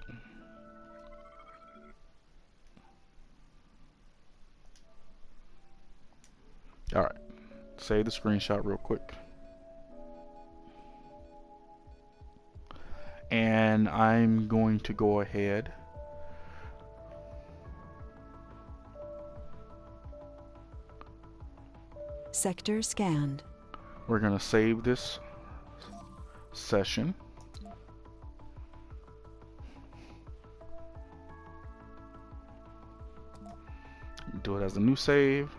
Alright, save the screenshot real quick. And I'm going to go ahead Sector scanned. We're going to save this session. Do it as a new save.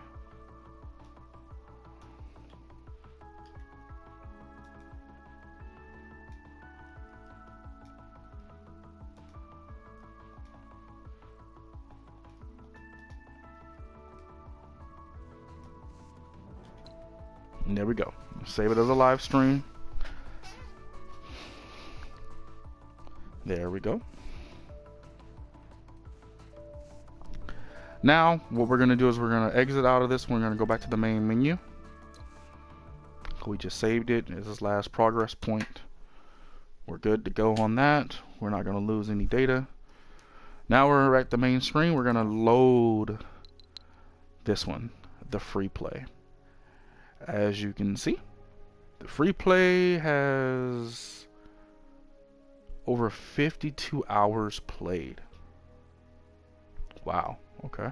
And there we go. Save it as a live stream. There we go. Now, what we're going to do is we're going to exit out of this. We're going to go back to the main menu. We just saved it. This is last progress point. We're good to go on that. We're not going to lose any data. Now we're at the main screen. We're going to load this one, the free play. As you can see, the free play has over 52 hours played. Wow. Okay.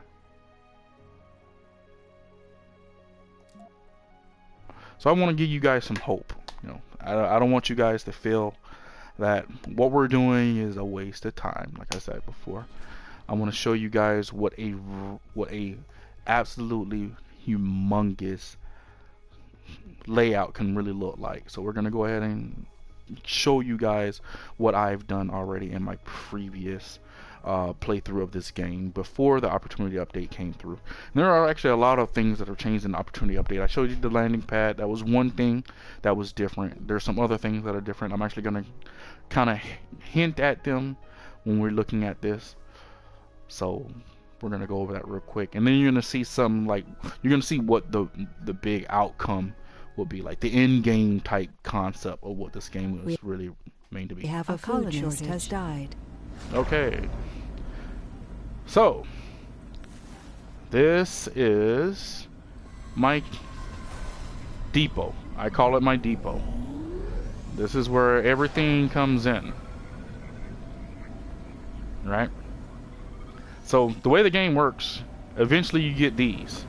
So I want to give you guys some hope. You know, I don't want you guys to feel that what we're doing is a waste of time. Like I said before, I want to show you guys what a absolutely humongous layout can really look like. So we're gonna go ahead and show you guys what I've done already in my previous playthrough of this game before the opportunity update came through. And there are actually a lot of things that are changed in the opportunity update. I showed you the landing pad. That was one thing that was different. There's some other things that are different. I'm actually gonna kind of hint at them when we're looking at this. So we're gonna go over that real quick, and then you're gonna see some, like, you're gonna see what the big outcome will be, like the end game type concept of what this game was really made to be. We have a colonist has died. Okay, so this is my depot. I call it my depot. This is where everything comes in. Right? So the way the game works, eventually you get these.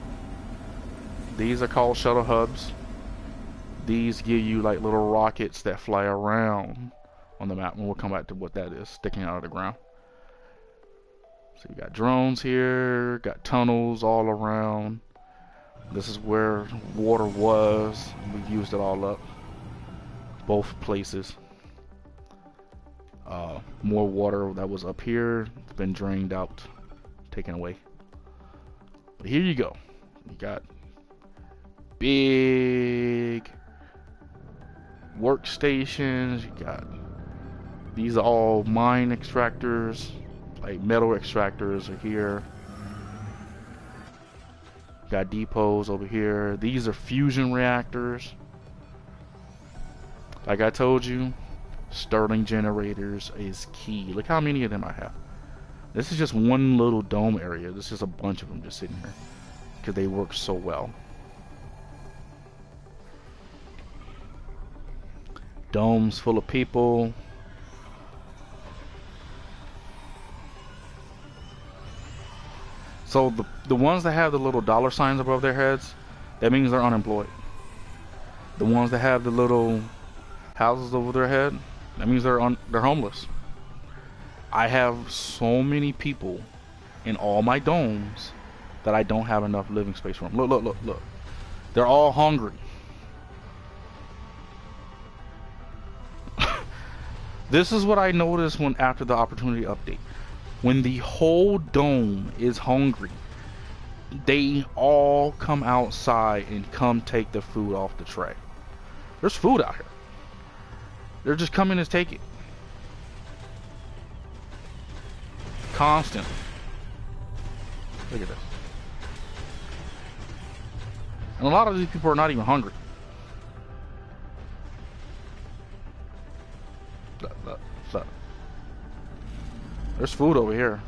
These are called shuttle hubs. These give you like little rockets that fly around on the map, and we'll come back to what that is, sticking out of the ground. So you got drones here, got tunnels all around. This is where water was. We used it all up. Both places. More water that was up here. It's been drained out, taken away. But here you go. You got big workstations. You got, these are all mine extractors, like metal extractors are here. Got depots over here. These are fusion reactors. Like I told you, Stirling generators is key. Look how many of them I have. This is just one little dome area. This is a bunch of them just sitting here because they work so well. Domes full of people. So the ones that have the little dollar signs above their heads, that means they're unemployed. The ones that have the little houses over their head, that means they're homeless. I have so many people in all my domes that I don't have enough living space for them. Look, look, look, look. They're all hungry. This is what I noticed when after the opportunity update. When the whole dome is hungry, they all come outside and come take the food off the tray. There's food out here. They're just coming to take it. Constantly. Look at this. And a lot of these people are not even hungry. Look. There's food over here.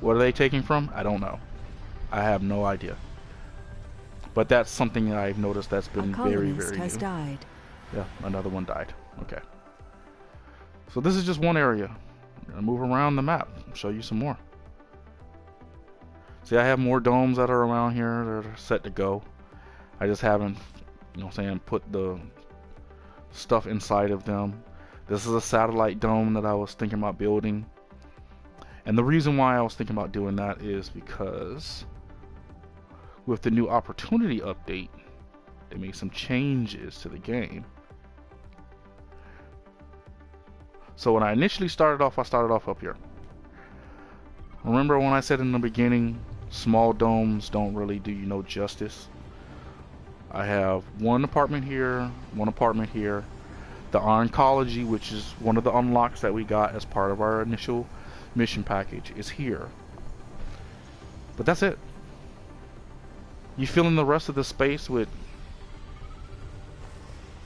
What are they taking from? I don't know. I have no idea. But that's something that I've noticed that's been very, very has new. died. Yeah, another one died. Okay. So this is just one area. I'm gonna move around the map, show you some more. See, I have more domes that are around here that are set to go. I just haven't, you know what I'm saying, put the stuff inside of them. This is a satellite dome that I was thinking about building. And the reason why I was thinking about doing that is because with the new opportunity update, they made some changes to the game. So when I initially started off, I started off up here. Remember when I said in the beginning, small domes don't really do you no justice? I have one apartment here, one apartment here. The oncology, which is one of the unlocks that we got as part of our initial mission package, is here. But that's it. You fill in the rest of the space with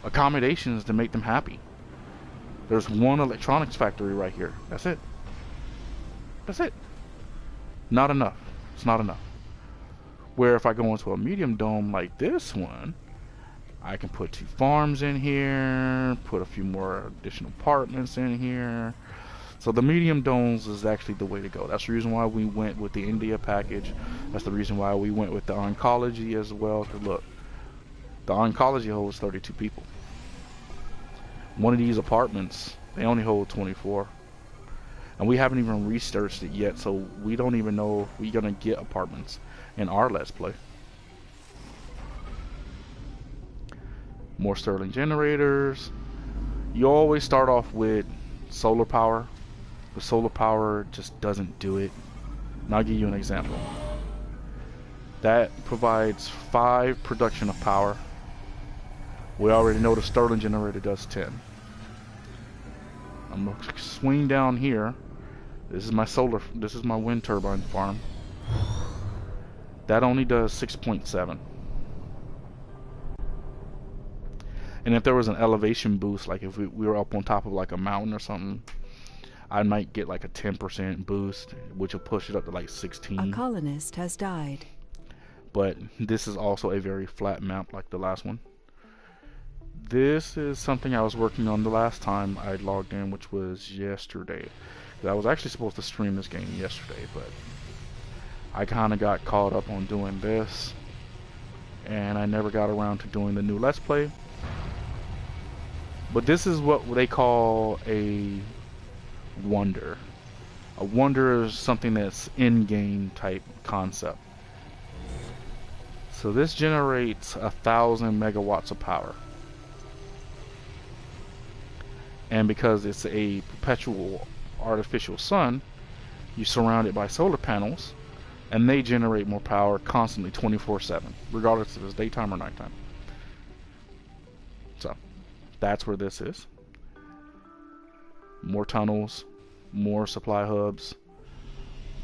accommodations to make them happy. There's one electronics factory right here. That's it. That's it. Not enough. It's not enough. Where if I go into a medium dome like this one, I can put 2 farms in here, put a few more additional apartments in here. So the medium domes is actually the way to go. That's the reason why we went with the India package. That's the reason why we went with the oncology as well. Because look, the oncology holds 32 people. One of these apartments, they only hold 24. And we haven't even researched it yet, so we don't even know if we're going to get apartments in our Let's Play. More Stirling generators. You always start off with solar power. The solar power just doesn't do it. And I'll give you an example. That provides 5 production of power. We already know the Stirling generator does 10. I'm gonna swing down here. This is my wind turbine farm. That only does 6.7. And if there was an elevation boost, like if we were up on top of like a mountain or something, I might get like a 10% boost, which will push it up to like 16. A colonist has died. But this is also a very flat map like the last one. This is something I was working on the last time I logged in, which was yesterday. I was actually supposed to stream this game yesterday, but I kind of got caught up on doing this, and I never got around to doing the new Let's Play. But this is what they call a wonder. A wonder is something that's in-game type concept. So this generates 1,000 megawatts of power. And because it's a perpetual artificial sun, you surround it by solar panels, and they generate more power constantly 24/7, regardless if it's daytime or nighttime. So that's where this is. More tunnels, more supply hubs,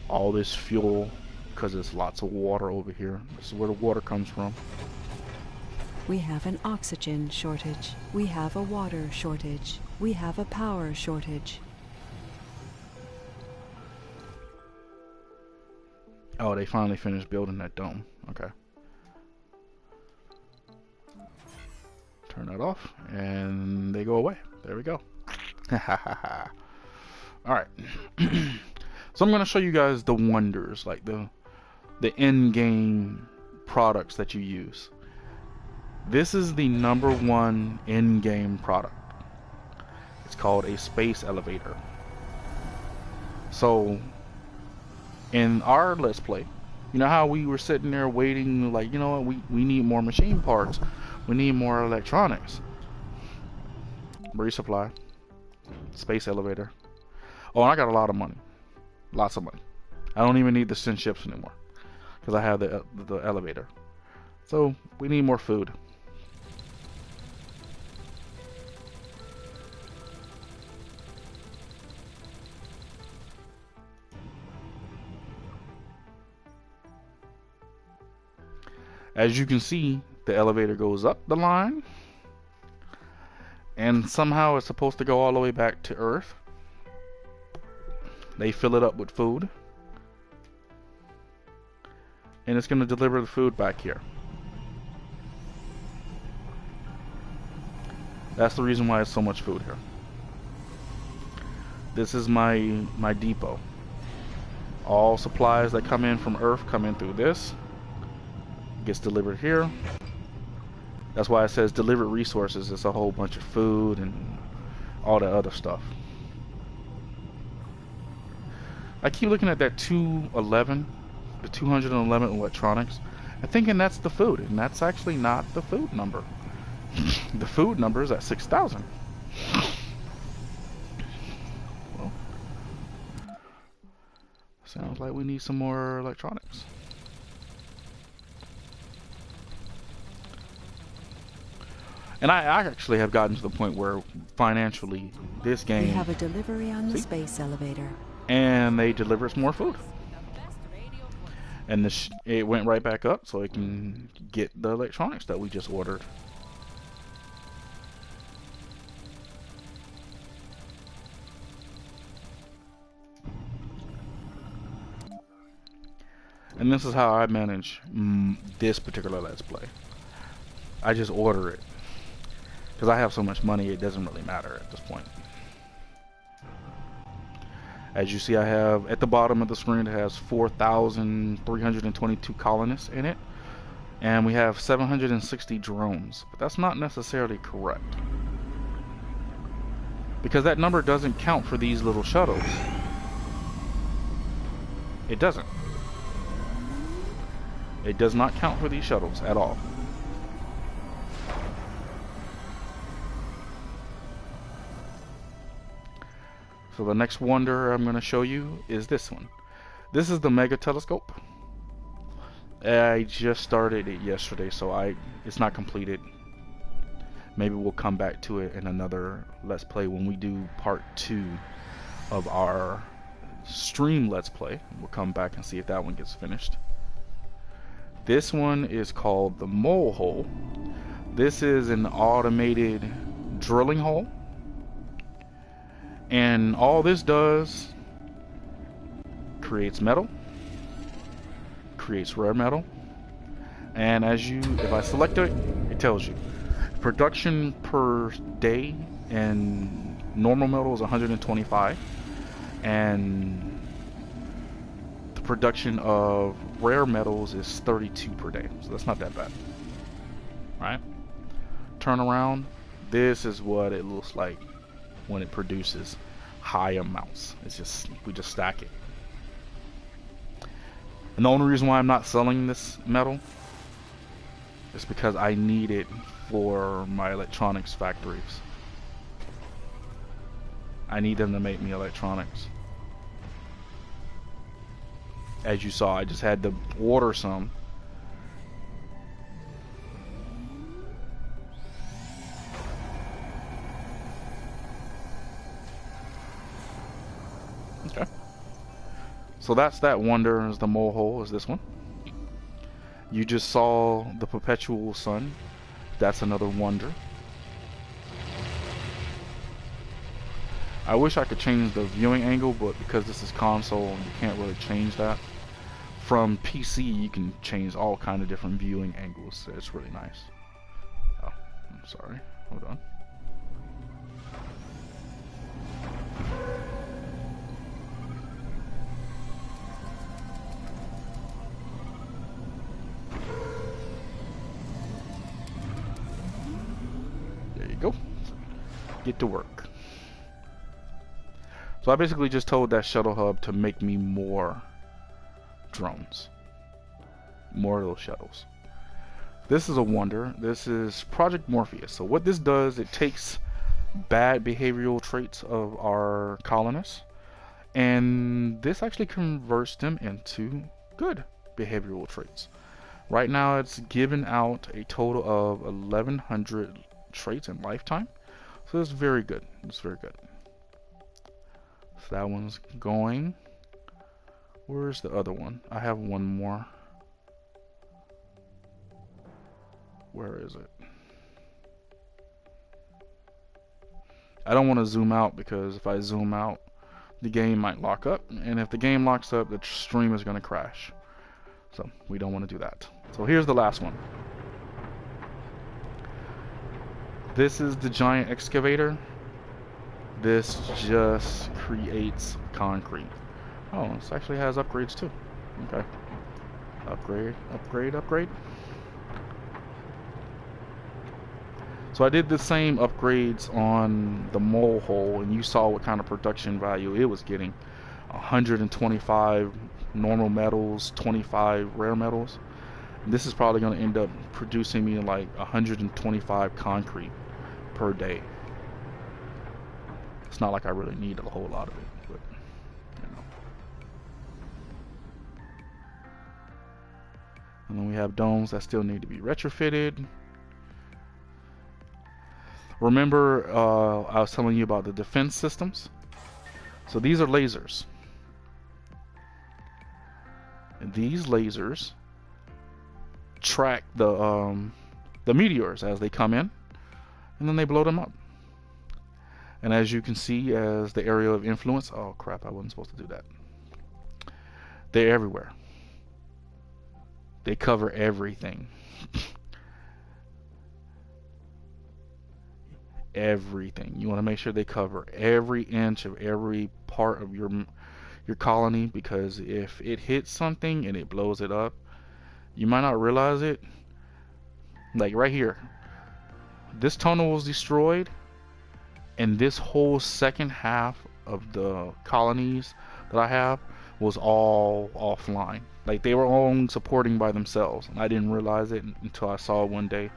all this fuel, because there's lots of water over here. This is where the water comes from. We have an oxygen shortage. We have a water shortage. We have a power shortage. Oh, they finally finished building that dome. Okay. Turn that off, and they go away. There we go. Alright. So I'm going to show you guys the wonders, like the in-game products that you use. This is the #1 in-game product. It's called a space elevator. So in our Let's Play, you know how we were sitting there waiting, like, you know what, we need more machine parts, we need more electronics. Resupply, space elevator. Oh, and I got a lot of money, lots of money. I don't even need to send ships anymore because I have the elevator. So we need more food. As you can see, the elevator goes up the line, and somehow it's supposed to go all the way back to Earth. They fill it up with food, and it's going to deliver the food back here. That's the reason why it's so much food here. This is my depot. All supplies that come in from Earth come in through this. Gets delivered here. That's why it says delivered resources. It's a whole bunch of food and all that other stuff. I keep looking at that 211, the 211 electronics, and thinking that's the food, and that's actually not the food number. The food number is at 6,000. Well, sounds like we need some more electronics. And I actually have gotten to the point where financially this game, We have a delivery on the space elevator. and they deliver us more food, and it went right back up so it can get the electronics that we just ordered. And this is how I manage this particular Let's Play. I just order it. Because I have so much money, it doesn't really matter at this point. As you see, I have at the bottom of the screen, it has 4,322 colonists in it. And we have 760 drones. But that's not necessarily correct. Because that number doesn't count for these little shuttles. It doesn't. It does not count for these shuttles at all. So the next wonder I'm going to show you is this one. This is the Mega Telescope. I just started it yesterday, so it's not completed. Maybe we'll come back to it in another Let's Play when we do part 2 of our stream Let's Play. We'll come back and see if that one gets finished. This one is called the Mole Hole. This is an automated drilling hole. And all this does, creates metal, creates rare metal, and if I select it, it tells you Production per day in normal metal is 125, and the production of rare metals is 32 per day. So that's not that bad, right? Turn around. This is what it looks like when it produces high amounts. It's just, we just stack it. And the only reason why I'm not selling this metal is because I need it for my electronics factories. I need them to make me electronics. As you saw, I just had to order some. Okay. So that's that wonder. Is the mole hole is this one. You just saw the perpetual sun. That's another wonder. I wish I could change the viewing angle, but because this is console, you can't really change that. From PC, you can change all kind of different viewing angles. So it's really nice. Oh, I'm sorry. Hold on. There you go. Get to work. So I basically just told that shuttle hub to make me more drones. More of those shuttles. This is a wonder. This is Project Morpheus. So what this does, it takes bad behavioral traits of our colonists, and this actually converts them into good behavioral traits. Right now it's given out a total of 1,100 traits in lifetime. So it's very good. It's very good. So that one's going. Where's the other one? I have one more. Where is it? I don't want to zoom out because if I zoom out, the game might lock up. And if the game locks up, the stream is going to crash. So we don't want to do that. So here's the last one. This is the giant excavator. This just creates concrete. Oh, this actually has upgrades too. Okay. Upgrade, upgrade, upgrade. So I did the same upgrades on the mole hole, and you saw what kind of production value it was getting. 125 normal metals, 25 rare metals. And this is probably going to end up producing me like 125 concrete per day. It's not like I really need a whole lot of it, but you know. And then we have domes that still need to be retrofitted. Remember, I was telling you about the defense systems. So these are lasers. And these lasers track the meteors as they come in, and then they blow them up. And as you can see, as the area of influence, oh crap, I wasn't supposed to do that. They're everywhere. They cover everything. Everything. You want to make sure they cover every inch of every part of your colony, because if it hits something and it blows it up, you might not realize it. Like right here, this tunnel was destroyed, and this whole second half of the colonies that I have was all offline. Like they were all supporting by themselves, and I didn't realize it until I saw one day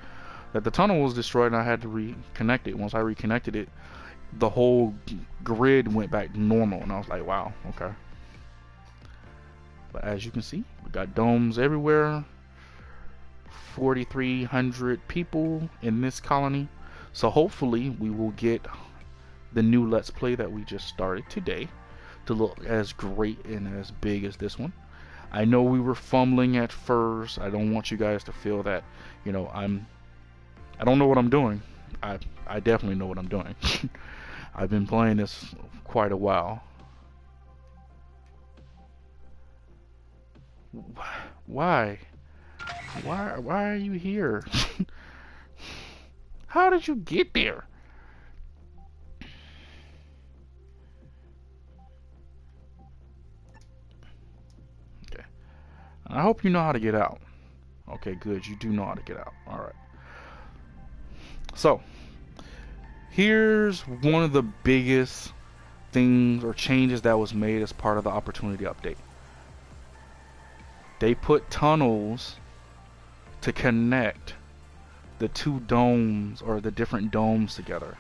that the tunnel was destroyed and I had to reconnect it. Once I reconnected it, the whole grid went back to normal, and I was like, wow, okay. But as you can see, we got domes everywhere. 4,300 people in this colony. So hopefully we will get the new Let's Play that we just started today to look as great and as big as this one. I know we were fumbling at first. I don't want you guys to feel that, you know, I don't know what I'm doing. I definitely know what I'm doing. I've been playing this quite a while. Why? Why are you here? How did you get there? Okay. I hope you know how to get out. Okay, good. You do know how to get out. All right. So, here's one of the biggest things or changes that was made as part of the opportunity update. They put tunnels to connect the two domes or the different domes together.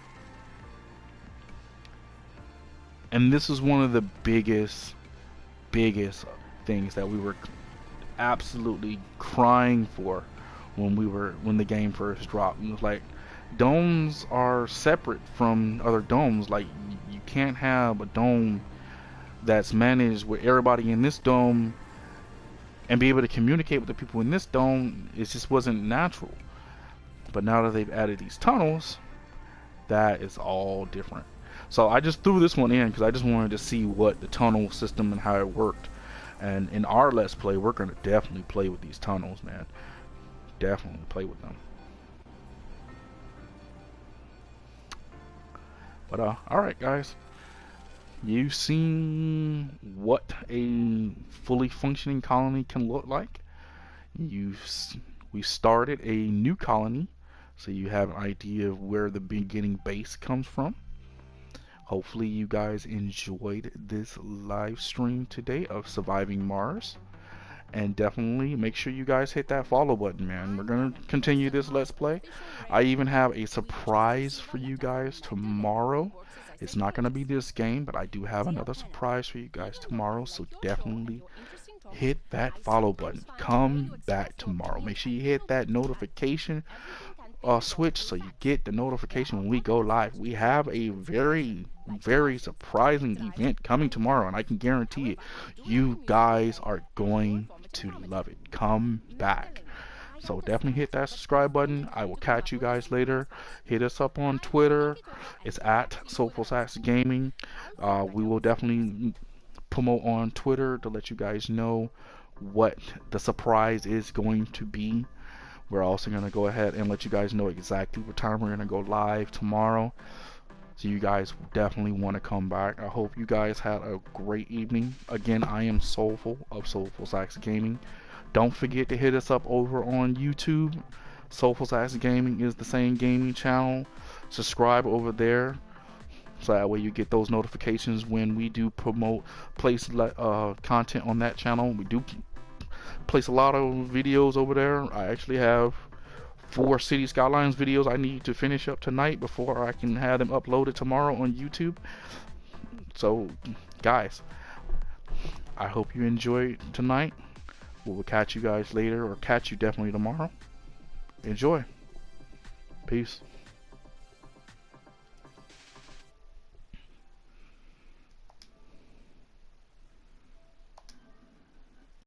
And this is one of the biggest things that we were absolutely crying for when the game first dropped. It was like, domes are separate from other domes. Like, you can't have a dome that's managed with everybody in this dome and be able to communicate with the people in this dome. It just wasn't natural. But now that they've added these tunnels, that is all different. So I just threw this one in because I just wanted to see what the tunnel system and how it worked. And in our Let's Play, we're going to definitely play with these tunnels, man. Definitely play with them. But alright guys, you've seen what a fully functioning colony can look like. We started a new colony, so you have an idea of where the beginning base comes from. Hopefully you guys enjoyed this live stream today of Surviving Mars. And definitely make sure you guys hit that follow button, man. We're going to continue this Let's Play. I even have a surprise for you guys tomorrow. It's not going to be this game, but I do have another surprise for you guys tomorrow. So definitely hit that follow button. Come back tomorrow. Make sure you hit that notification switch so you get the notification when we go live. We have a very surprising event coming tomorrow, and I can guarantee it, you guys are going to love it. Come back. So definitely hit that subscribe button. I will catch you guys later. Hit us up on Twitter. It's at Soulful Sax Gaming. We will definitely promote on Twitter to let you guys know what the surprise is going to be. We're also going to go ahead and let you guys know exactly what time we're going to go live tomorrow. So you guys definitely want to come back. I hope you guys had a great evening. Again, I am Soulful of Soulful Sax Gaming. Don't forget to hit us up over on YouTube. Soulful Sax Gaming is the same gaming channel. Subscribe over there, so that way you get those notifications when we do place content on that channel. We do place a lot of videos over there. I actually have 4 City Skylines videos I need to finish up tonight before I can have them uploaded tomorrow on YouTube. So guys, I hope you enjoyed tonight. We will catch you guys later, or catch you definitely tomorrow. Enjoy. Peace.